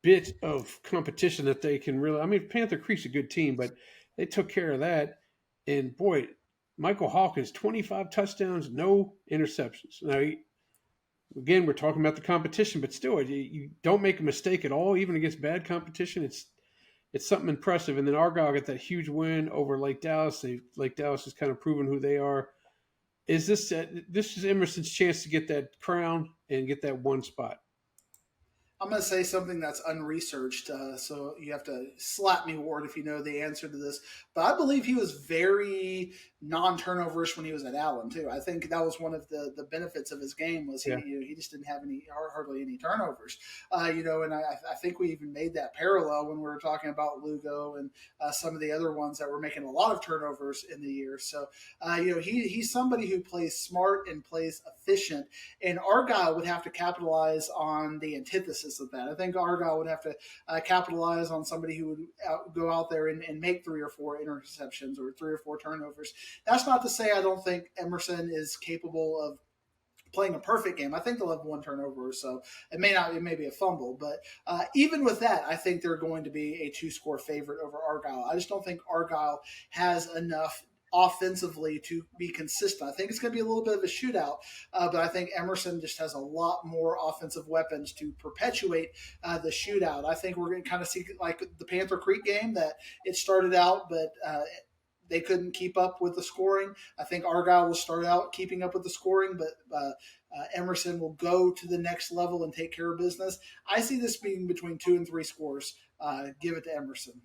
bit of competition that they can really. I mean, Panther Creek's a good team, but they took care of that. And boy, Michael Hawkins, 25 touchdowns, no interceptions. Now, again, we're talking about the competition, but still, you don't make a mistake at all, even against bad competition. It's something impressive. And then Argyle got that huge win over Lake Dallas. Lake Dallas has kind of proven who they are. This is Emerson's chance to get that crown and get that one spot? I'm going to say something that's unresearched, so you have to slap me, Ward, if you know the answer to this. But I believe he was very non-turnoverish when he was at Allen, too. I think that was one of the benefits of his game was he just didn't have hardly any turnovers. And I think we even made that parallel when we were talking about Lugo and some of the other ones that were making a lot of turnovers in the year. So, he's somebody who plays smart and plays efficient, and Argyle would have to capitalize on the antithesis of that. I think Argyle would have to capitalize on somebody who would go out there and make 3 or 4 interceptions or 3 or 4 turnovers. That's not to say I don't think Emerson is capable of playing a perfect game. I think they'll have 1 turnover or so. It may be a fumble, but even with that, I think they're going to be a 2-score favorite over Argyle. I just don't think Argyle has enough offensively to be consistent. I think it's going to be a little bit of a shootout, but I think Emerson just has a lot more offensive weapons to perpetuate the shootout. I think we're going to kind of see like the Panther Creek game that it started out, but they couldn't keep up with the scoring. I think Argyle will start out keeping up with the scoring, but Emerson will go to the next level and take care of business. I see this being between 2 and 3 scores. Give it to Emerson.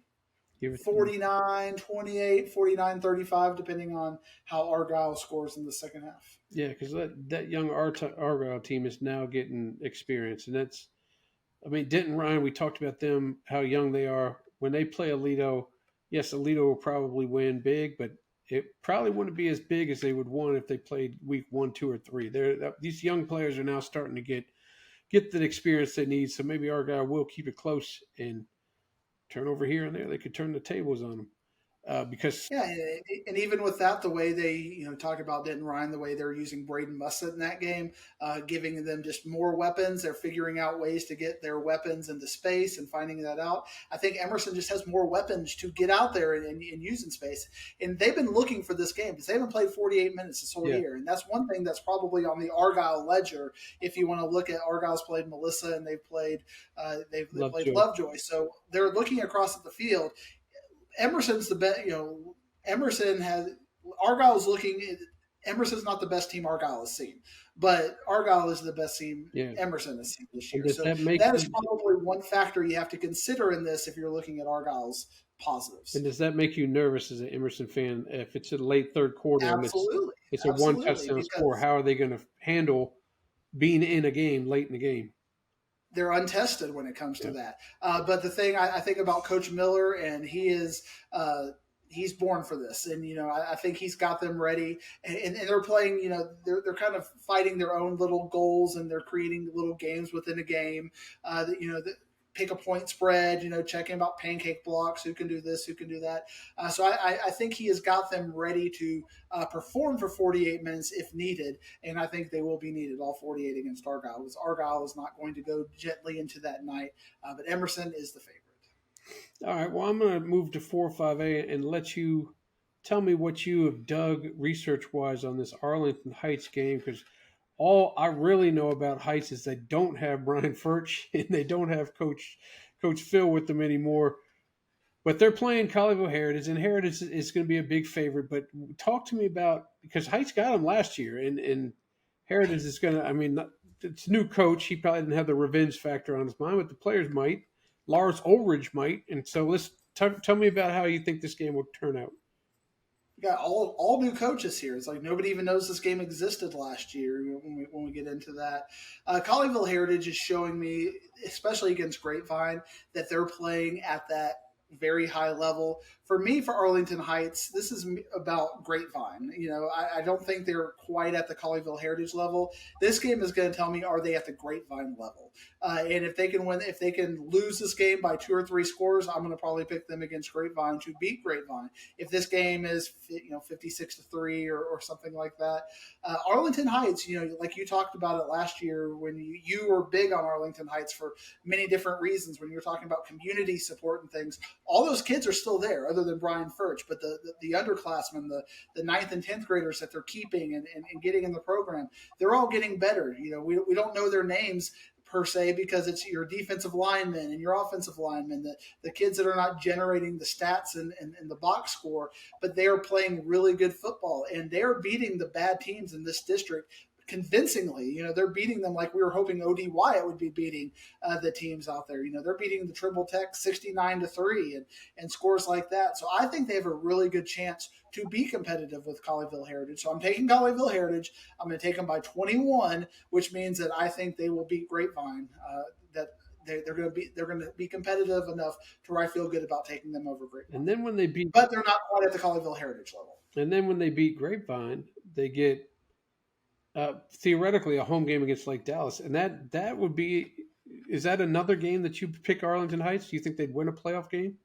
49-28, 49-35, depending on how Argyle scores in the second half. Yeah, because that young Argyle team is now getting experience, and that's, I mean, Denton Ryan. We talked about them, how young they are. When they play Alito, yes, Alito will probably win big, but it probably wouldn't be as big as they would want if they played week 1, 2, or 3. These young players are now starting to get the experience they need. So maybe Argyle will keep it close and turn over here and there. They could turn the tables on them. Because and even with that, the way they talk about Denton Ryan, the way they're using Braden Mussett in that game, giving them just more weapons. They're figuring out ways to get their weapons into space and finding that out. I think Emerson just has more weapons to get out there and use in space. And they've been looking for this game because they haven't played 48 minutes this whole year. And that's one thing that's probably on the Argyle ledger. If you want to look at Argyle's played Melissa and they've played Lovejoy, so they're looking across at the field. Emerson's the best. Argyle's looking. Emerson's not the best team Argyle has seen, but Argyle is the best team Emerson has seen this year. So that is probably one factor you have to consider in this if you're looking at Argyle's positives. And does that make you nervous as an Emerson fan if it's a late third quarter? Absolutely. And it's a one touchdown score? How are they going to handle being in a game late in the game? They're untested when it comes to that. But the thing I think about Coach Miller, and he's born for this. And, I think he's got them ready. And they're playing, they're kind of fighting their own little goals, and they're creating little games within a game. Pick a point spread, checking about pancake blocks, who can do this, who can do that. So I think he has got them ready to perform for 48 minutes if needed, and I think they will be needed, all 48 against Argyle, because Argyle is not going to go gently into that night, but Emerson is the favorite. All right, well, I'm going to move to 4-5A and let you tell me what you have dug research-wise on this Arlington Heights game, because all I really know about Heights is they don't have Brian Furch and they don't have Coach Phil with them anymore. But they're playing Colleyville Heritage, and Heritage is going to be a big favorite. But talk to me about, because Heights got them last year, and Heritage is going to, it's a new coach. He probably didn't have the revenge factor on his mind, but the players might. Lars Ulrich might. And so let's tell me about how you think this game will turn out. Got all new coaches here. It's like nobody even knows this game existed last year when we get into that. Colleyville Heritage is showing me, especially against Grapevine, that they're playing at that very high level. For me, for Arlington Heights, this is about Grapevine. I don't think they're quite at the Colleyville Heritage level. This game is going to tell me, are they at the Grapevine level? And if they can win, if they can lose this game by 2 or 3 scores, I'm going to probably pick them against Grapevine to beat Grapevine. If this game is 56-3 or something like that, Arlington Heights, like you talked about it last year when you were big on Arlington Heights for many different reasons when you were talking about community support and things. All those kids are still there, other than Brian Furch, but the underclassmen, the 9th and 10th graders that they're keeping and getting in the program, they're all getting better. We don't know their names per se because it's your defensive linemen and your offensive linemen, the kids that are not generating the stats and the box score, but they are playing really good football, and they're beating the bad teams in this district convincingly. They're beating them like we were hoping OD Wyatt would be beating the teams out there. They're beating the Triple Tech 69-3 and scores like that. So I think they have a really good chance to be competitive with Colleyville Heritage. So I'm taking Colleyville Heritage. I'm going to take them by 21, which means that I think they will beat Grapevine. That they're going to be competitive enough to where I feel good about taking them over Grapevine. And then when they beat, but they're not quite at the Colleyville Heritage level. And then when they beat Grapevine, they get theoretically a home game against Lake Dallas, and that would be. Is that another game that you pick Arlington Heights? Do you think they'd win a playoff game?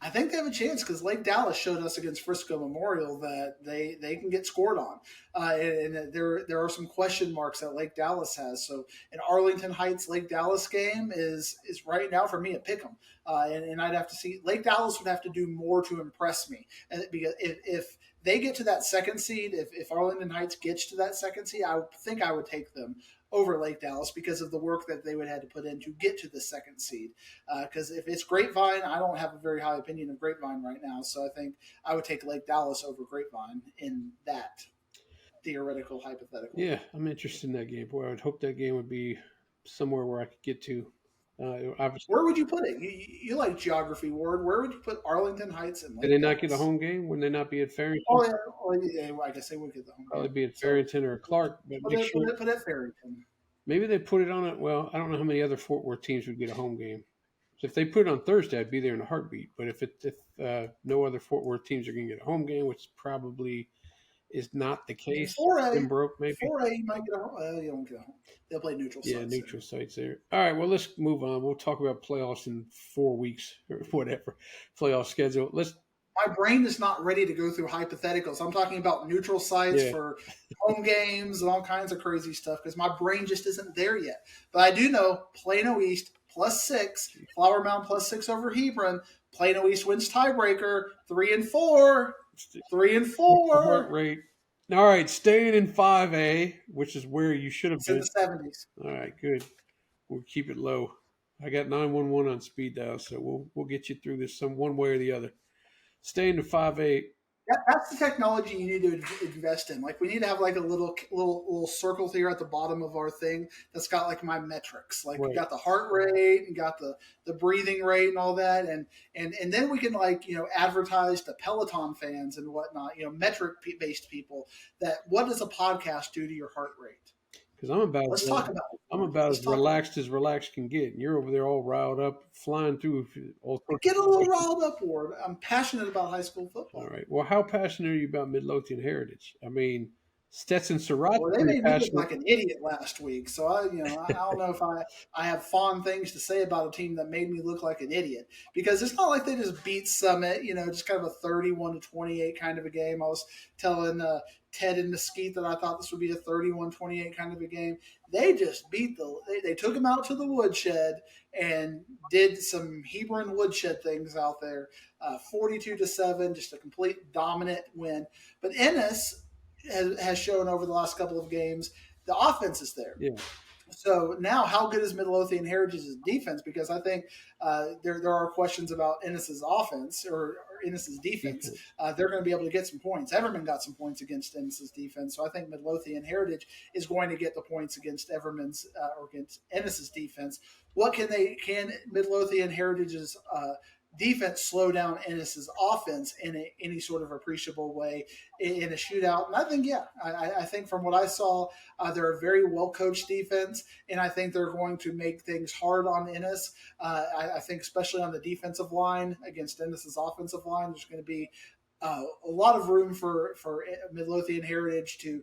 I think they have a chance because Lake Dallas showed us against Frisco Memorial that they can get scored on, and there are some question marks that Lake Dallas has. So an Arlington Heights Lake Dallas game is right now for me a pick 'em, and I'd have to see Lake Dallas would have to do more to impress me, and because if they get to that second seed, if Arlington Heights gets to that second seed, I think I would take them over Lake Dallas because of the work that they would have to put in to get to the second seed. Because if it's Grapevine, I don't have a very high opinion of Grapevine right now. So I think I would take Lake Dallas over Grapevine in that theoretical hypothetical. Yeah, I'm interested in that game. Boy, I would hope that game would be somewhere where I could get to. Obviously, Where would you put it? You like geography, Ward. Where would you put Arlington Heights and did Lake they not get a Dallas? home game? Wouldn't they not be at Farrington? Oh, yeah. Oh, yeah. I guess they would get the home Probably game. be at So Farrington or Clark, but put make it, sure. put it at Farrington. Maybe they put it on it. Well, I don't know how many other Fort Worth teams would get a home game. So if they put it on Thursday, I'd be there in a heartbeat. But if no other Fort Worth teams are going to get a home game, which probably is not the case, 4A, Pembroke maybe. 4A, you might get a home. You don't get a home. They'll play neutral sites. Yeah, neutral sites there. All right, well, let's move on. We'll talk about playoffs in 4 weeks or whatever playoff schedule. My brain is not ready to go through hypotheticals. I'm talking about neutral sites for home games and all kinds of crazy stuff because my brain just isn't there yet. But I do know Plano East +6, Flower Mound +6 over Hebron. Plano East wins tiebreaker 3-4. 3-4. Heart rate. All right, staying in 5A, which is where you should have been. In the 70s. All right, good. We'll keep it low. I got 911 on speed dial, so we'll get you through this one way or the other. Staying to 5A. That's the technology you need to invest in. Like we need to have like a little circle here at the bottom of our thing that's got like my metrics. Like you got the heart rate and got the breathing rate and all that, and then we can advertise to Peloton fans and whatnot. Metric based people that what does a podcast do to your heart rate? Because I'm about as relaxed can get. And you're over there all riled up, flying through. Get a little riled up, Ward. I'm passionate about high school football. All right. Well, how passionate are you about Midlothian heritage? I mean, Stetson Surratt. Well, they made me look like an idiot last week, so I don't know if I have fond things to say about a team that made me look like an idiot because it's not like they just beat Summit, just kind of a 31-28 kind of a game. I was telling Ted and Mesquite that I thought this would be a 31-28 kind of a game. They just beat they took them out to the woodshed and did some Hebron woodshed things out there, 42-7, just a complete dominant win. But Ennis has shown over the last couple of games the offense is there. Yeah. So now, how good is Midlothian Heritage's defense? Because I think there are questions about Ennis's offense or Ennis's defense. They're going to be able to get some points. Everman got some points against Ennis's defense, so I think Midlothian Heritage is going to get the points against Everman's or against Ennis's defense. What can Midlothian Heritage's defense slow down Ennis's offense in any sort of appreciable way in a shootout? And I think, I think from what I saw, they're a very well-coached defense, and I think they're going to make things hard on Ennis. I think especially on the defensive line against Ennis's offensive line, there's going to be a lot of room for Midlothian Heritage to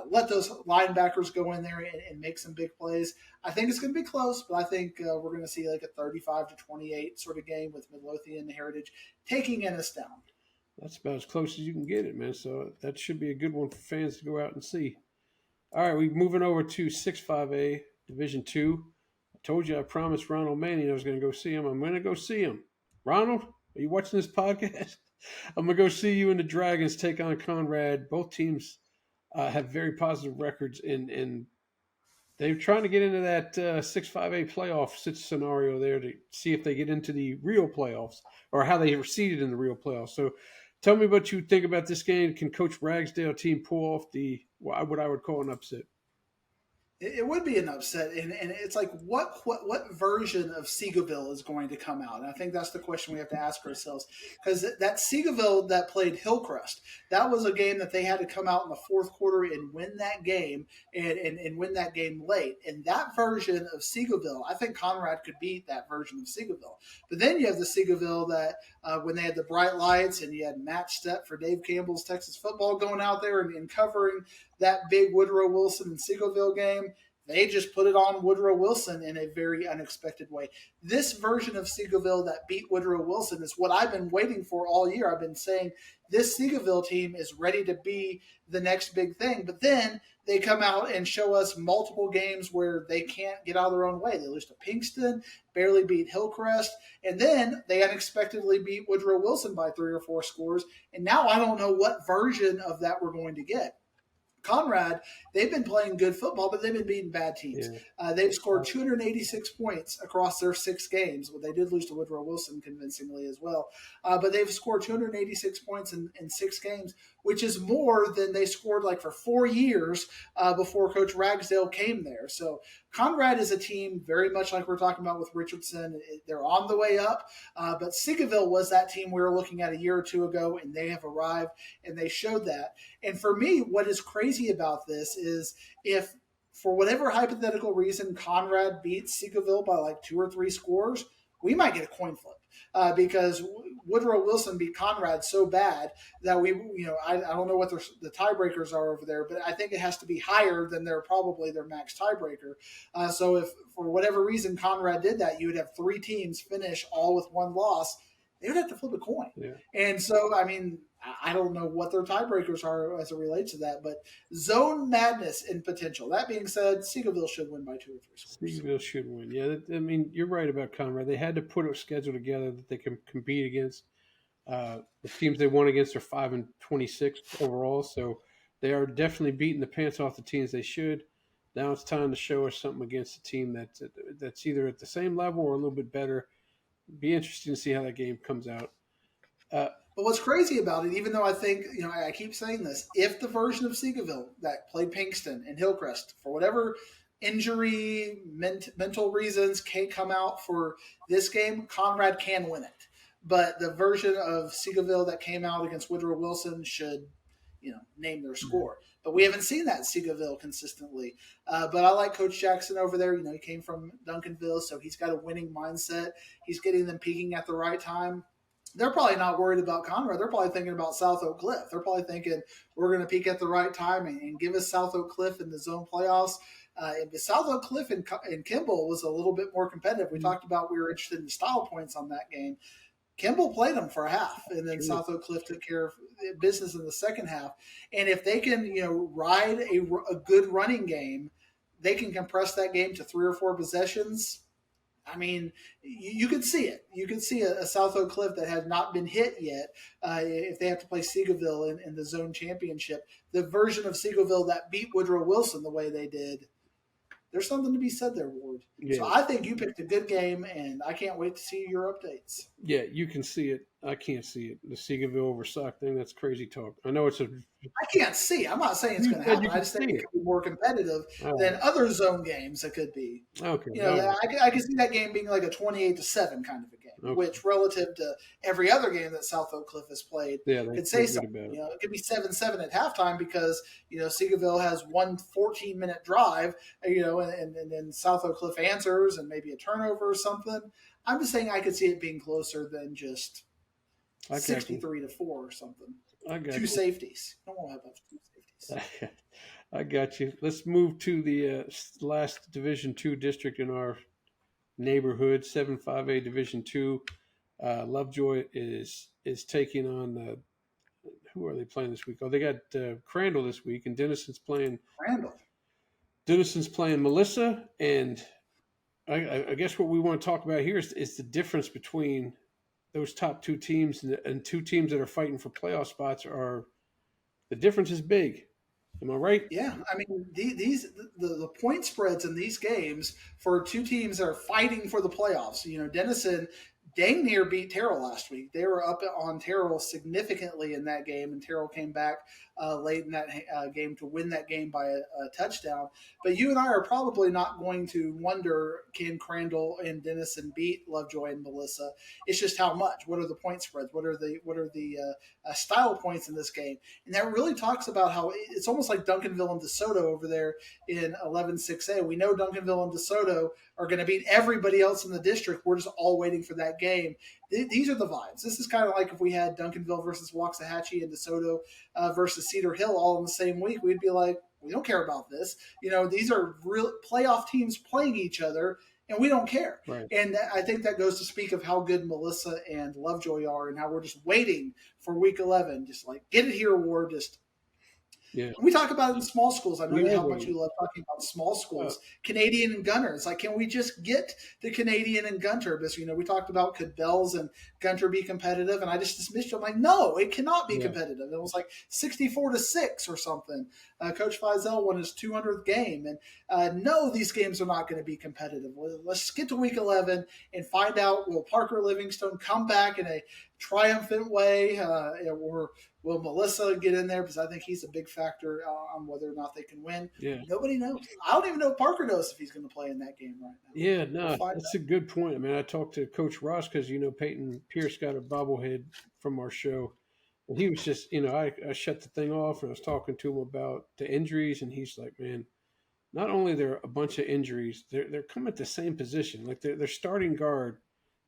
let those linebackers go in there and make some big plays. I think it's going to be close, but I think we're going to see like a 35-28 sort of game with Midlothian Heritage taking Ennis down. That's about as close as you can get it, man. So that should be a good one for fans to go out and see. All right, we're moving over to 6-5A, Division 2. I told you I promised Ronald Manning I was going to go see him. I'm going to go see him. Ronald, are you watching this podcast? I'm going to go see you and the Dragons take on Conrad. Both teams have very positive records, and they're trying to get into that 6-5A playoff scenario there to see if they get into the real playoffs or how they were seeded in the real playoffs. So tell me what you think about this game. Can Coach Ragsdale team pull off what I would call an upset? It would be an upset, and it's like what version of Seagoville is going to come out? And I think that's the question we have to ask ourselves, because that Seagoville that played Hillcrest, that was a game that they had to come out in the fourth quarter and win that game and win that game late. And that version of Seagoville, I think Conrad could beat that version of Seagoville. But then you have the Seagoville that when they had the bright lights and you had Matt Stepp for Dave Campbell's Texas football going out there and covering that big Woodrow Wilson and Seagoville game, they just put it on Woodrow Wilson in a very unexpected way. This version of Seagoville that beat Woodrow Wilson is what I've been waiting for all year. I've been saying this Seagoville team is ready to be the next big thing. But then they come out and show us multiple games where they can't get out of their own way. They lose to Pinkston, barely beat Hillcrest, and then they unexpectedly beat Woodrow Wilson by 3 or 4 scores. And now I don't know what version of that we're going to get. Conrad, they've been playing good football, but they've been beating bad teams. Yeah. They've scored 286 points across their 6 games. Well, they did lose to Woodrow Wilson convincingly as well. But they've scored 286 points in 6 games, which is more than they scored like for 4 years before Coach Ragsdale came there. So Conrad is a team very much like we're talking about with Richardson. They're on the way up, but Seagoville was that team we were looking at a year or two ago, and they have arrived, and they showed that. And for me, what is crazy about this is if, for whatever hypothetical reason, Conrad beats Seagoville by like 2 or 3 scores, we might get a coin flip because Woodrow Wilson beat Conrad so bad that I don't know what the tiebreakers are over there, but I think it has to be higher than their max tiebreaker. So if for whatever reason Conrad did that, you would have 3 teams finish all with 1 loss. They would have to flip a coin. Yeah. And so, I mean, I don't know what their tiebreakers are as it relates to that, but zone madness in potential. That being said, Seagoville should win by 2 or 3 scores. Seagoville should win. Yeah, I mean, you're right about Conrad. They had to put a schedule together that they can compete against. The teams they won against are 5-26 overall, so they are definitely beating the pants off the teams they should. Now it's time to show us something against a team that's either at the same level or a little bit better. Be interesting to see how that game comes out. But what's crazy about it, even though I think, I keep saying this, if the version of Seagoville that played Pinkston and Hillcrest, for whatever injury, mental reasons, can't come out for this game, Conrad can win it. But the version of Seagoville that came out against Woodrow Wilson should, name their score. But we haven't seen that Seagoville consistently. But I like Coach Jackson over there. He came from Duncanville, so he's got a winning mindset. He's getting them peaking at the right time. They're probably not worried about Conrad. They're probably thinking about South Oak Cliff. They're probably thinking, we're going to peak at the right time and give us South Oak Cliff in the zone playoffs. South Oak Cliff and Kimball was a little bit more competitive. We talked about we were interested in style points on that game. Kimball played them for a half, and then South Oak Cliff took care of business in the second half. And if they can, ride a good running game, they can compress that game to 3 or 4 possessions. I mean, you could see it. You could see a South Oak Cliff that had not been hit yet if they have to play Seagoville in the zone championship. The version of Seagoville that beat Woodrow Wilson the way they did, there's something to be said there, Ward. Yeah. So I think you picked a good game, and I can't wait to see your updates. Yeah, you can see it. I can't see it. The Seagoville over Sock thing, that's crazy talk. I know it's a... I can't see it. I'm not saying it's going to happen. I just think it could be more competitive than other zone games it could be. Okay. I can see that game being like a 28-7 kind of a game, which relative to every other game that South Oak Cliff has played could say something. It could be 7-7 at halftime because, Seagoville has one 14-minute drive, and then South Oak Cliff answers and maybe a turnover or something. I'm just saying I could see it being closer than just 63-4 or something. I got 2 safeties. I don't want to have 2 safeties. I got you. Let's move to the last Division II district in our neighborhood, 7-5A Division II. Lovejoy is taking on who are they playing this week? Oh, they got Crandall this week, and Denison's playing Crandall. Denison's playing Melissa, and I guess what we want to talk about here is the difference between those top 2 teams and 2 teams that are fighting for playoff spots. The difference is big. Am I right? Yeah. I mean, the point spreads in these games for 2 teams that are fighting for the playoffs. Denison dang near beat Terrell last week. They were up on Terrell significantly in that game, and Terrell came back late in that game to win that game by a touchdown. But you and I are probably not going to wonder, can Crandall and Denison beat Lovejoy and Melissa? It's just how much. What are the point spreads? What are the style points in this game? And that really talks about how it's almost like Duncanville and DeSoto over there in 11-6A. We know Duncanville and DeSoto are going to beat everybody else in the district. We're just all waiting for that game. These are the vibes. This is kind of like if we had Duncanville versus Waxahachie and DeSoto versus Cedar Hill all in the same week. We'd be like, we don't care about this. These are real playoff teams playing each other, and we don't care. Right. And I think that goes to speak of how good Melissa and Lovejoy are and how we're just waiting for week 11. Just like, get it here, Ward. Just Yeah. And we talk about it in small schools. I know how much you love talking about small schools. Canadian and Gunners. Like, can we just get the Canadian and Gunter? Because, we talked about could Bells and Gunter be competitive, and I just dismissed it. I'm like, no, it cannot be competitive. It was like 64-6 or something. Coach Feisel won his 200th game. And no, these games are not going to be competitive. Let's get to week 11 and find out, will Parker Livingstone come back in a triumphant way, or will Melissa get in there? Because I think he's a big factor on whether or not they can win. Yeah. Nobody knows. I don't even know if Parker knows if he's going to play in that game right now. Yeah, no, that's a good point. I mean, I talked to Coach Ross because, Peyton Pierce got a bobblehead from our show. And he was just, I shut the thing off and I was talking to him about the injuries. And he's like, man, not only are there a bunch of injuries, they're coming at the same position. Like their starting guard,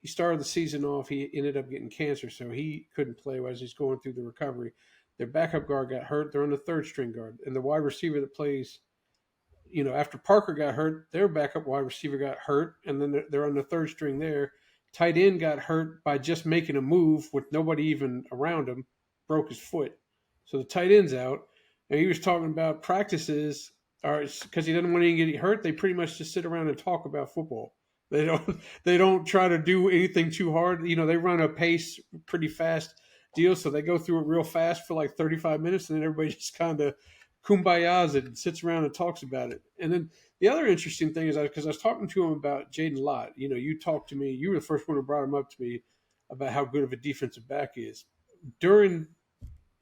he started the season off. He ended up getting cancer, so he couldn't play as he's going through the recovery. Their backup guard got hurt. They're on the third string guard. And the wide receiver that plays, after Parker got hurt, their backup wide receiver got hurt. And then they're on the third string there. Tight end got hurt by just making a move with nobody even around him, broke his foot. So the tight end's out. And he was talking about practices, because he doesn't want to get hurt. They pretty much just sit around and talk about football. They don't try to do anything too hard. They run a pace, pretty fast deal, so they go through it real fast for like 35 minutes, and then everybody just kind of kumbayas it and sits around and talks about it. And then the other interesting thing is, because I was talking to him about Jaden Lott. You talked to me. You were the first one who brought him up to me about how good of a defensive back he is. During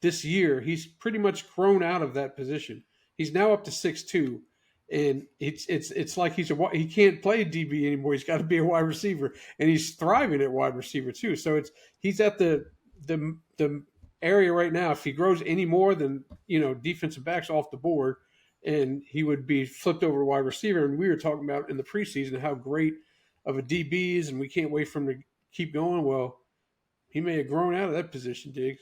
this year, he's pretty much grown out of that position. He's now up to 6'2". And it's like he can't play DB anymore. He's got to be a wide receiver, and he's thriving at wide receiver too. So he's at the area right now. If he grows any more than defensive backs off the board, and he would be flipped over to wide receiver. And we were talking about in the preseason how great of a DB is, and we can't wait for him to keep going. Well, he may have grown out of that position, Diggs.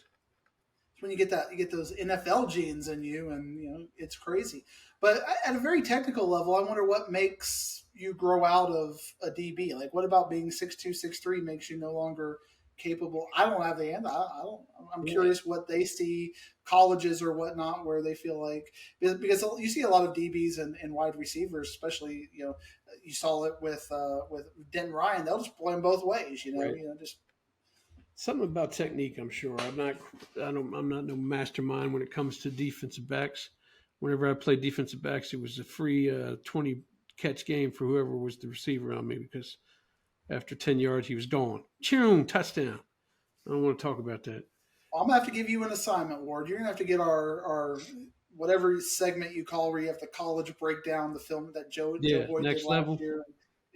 When you get those NFL genes in you, and it's crazy. But at a very technical level, I wonder what makes you grow out of a DB. Like, what about being 6'2", 6'3" makes you no longer capable? I don't have the answer. I'm curious what they see colleges or whatnot where they feel like, because you see a lot of DBs and wide receivers, especially you saw it with Denton Ryan. They'll just play them both ways. Right. Just. Something about technique, I'm sure. I'm not no mastermind when it comes to defensive backs. Whenever I played defensive backs, it was a free 20 catch game for whoever was the receiver on me, because after 10 yards, he was gone. Choom, touchdown. I don't want to talk about that. I'm going to have to give you an assignment, Ward. You're going to have to get our whatever segment you call where you have the college breakdown, the film that Joe Boyd next did level. last year.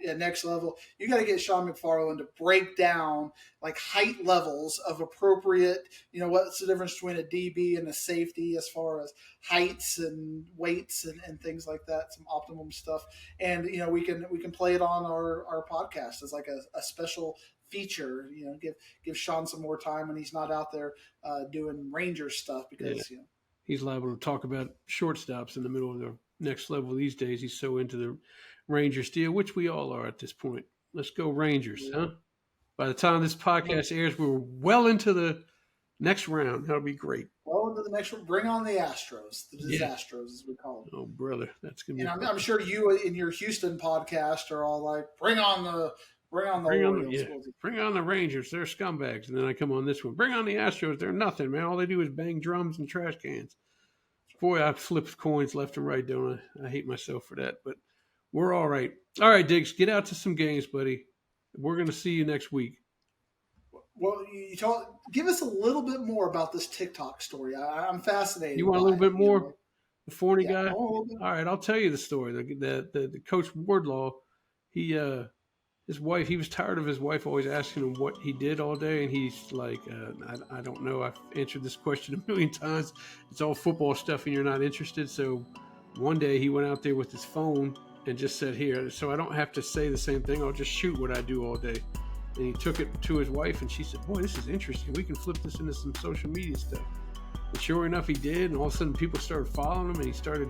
Yeah, next level. You got to get Sean McFarland to break down like height levels of appropriate. What's the difference between a DB and a safety as far as heights and weights and things like that. Some optimum stuff, and we can play it on our podcast as like a special feature. Give Sean some more time when he's not out there doing Ranger stuff, because he's liable to talk about shortstops in the middle of the next level these days. He's so into the Rangers deal, which we all are at this point. Let's go Rangers, huh? By the time this podcast airs, we're well into the next round. That'll be great. Well, into the next round. Bring on the Astros, the Disastros, as we call them. Oh, brother, that's gonna be. And I'm sure you in your Houston podcast are all like, bring on the Orioles. Bring on the Rangers. They're scumbags. And then I come on this one. Bring on the Astros. They're nothing, man. All they do is bang drums and trash cans. Boy, I flipped coins left and right, don't I? I hate myself for that, but we're all right. All right, Diggs, get out to some games, buddy. We're going to see you next week. Well, give us a little bit more about this TikTok story. I'm fascinated. You want a little bit more? The Forney guy? All right, I'll tell you the story. The Coach Wardlaw, his wife, he was tired of his wife always asking him what he did all day, and he's like, I don't know. I've answered this question a million times. It's all football stuff, and you're not interested. So one day he went out there with his phone and just said, here, so I don't have to say the same thing. I'll just shoot what I do all day. And he took it to his wife, and she said, boy, this is interesting. We can flip this into some social media stuff. And sure enough, he did. And all of a sudden, people started following him, and he started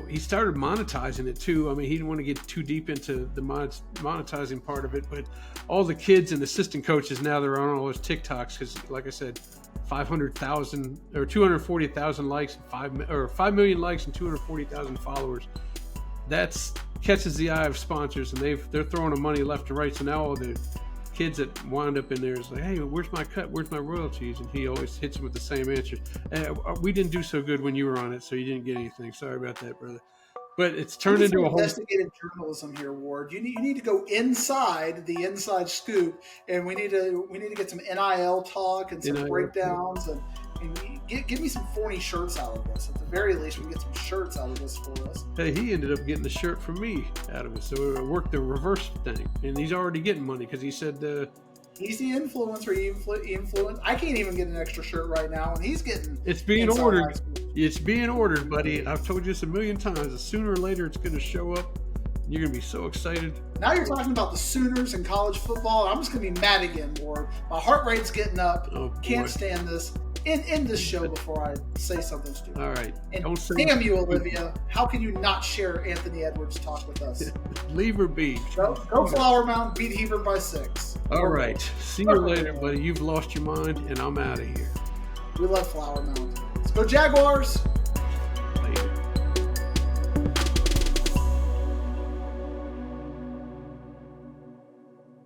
he started monetizing it too. I mean, he didn't want to get too deep into the monetizing part of it, but all the kids and assistant coaches now, they're on all those TikToks because, like I said, 500,000 or 240,000 likes, 5 million likes and 240,000 followers. That's catches the eye of sponsors, and they're throwing them money left and right. So now all the kids that wind up in there is like, hey, where's my cut? Where's my royalties? And he always hits them with the same answer. We didn't do so good when you were on it, so you didn't get anything. Sorry about that, brother. But it's turned into a whole investigative journalism here, Ward. You need to go inside the inside scoop, and we need to get some NIL talk and some breakdowns and give me some Forney shirts out of this. At the very least, we can get some shirts out of this for us. Hey, he ended up getting the shirt from me out of it, so it worked the reverse thing, and he's already getting money because he said he's the influencer. He influenced. I can't even get an extra shirt right now, and he's getting. It's being ordered. It's being ordered, buddy. I've told you this a million times. Sooner or later, it's going to show up. You're going to be so excited. Now you're talking about the Sooners and college football. I'm just going to be mad again, Ward. My heart rate's getting up. Oh, can't stand this. End this show before I say something stupid. All right. And damn you, Olivia. How can you not share Anthony Edwards' talk with us? Leave her be. Go Flower Mound, beat Hebron by 6. All right. See you later, buddy. You've lost your mind, and I'm out of here. We love Flower Mound. Let's go Jaguars.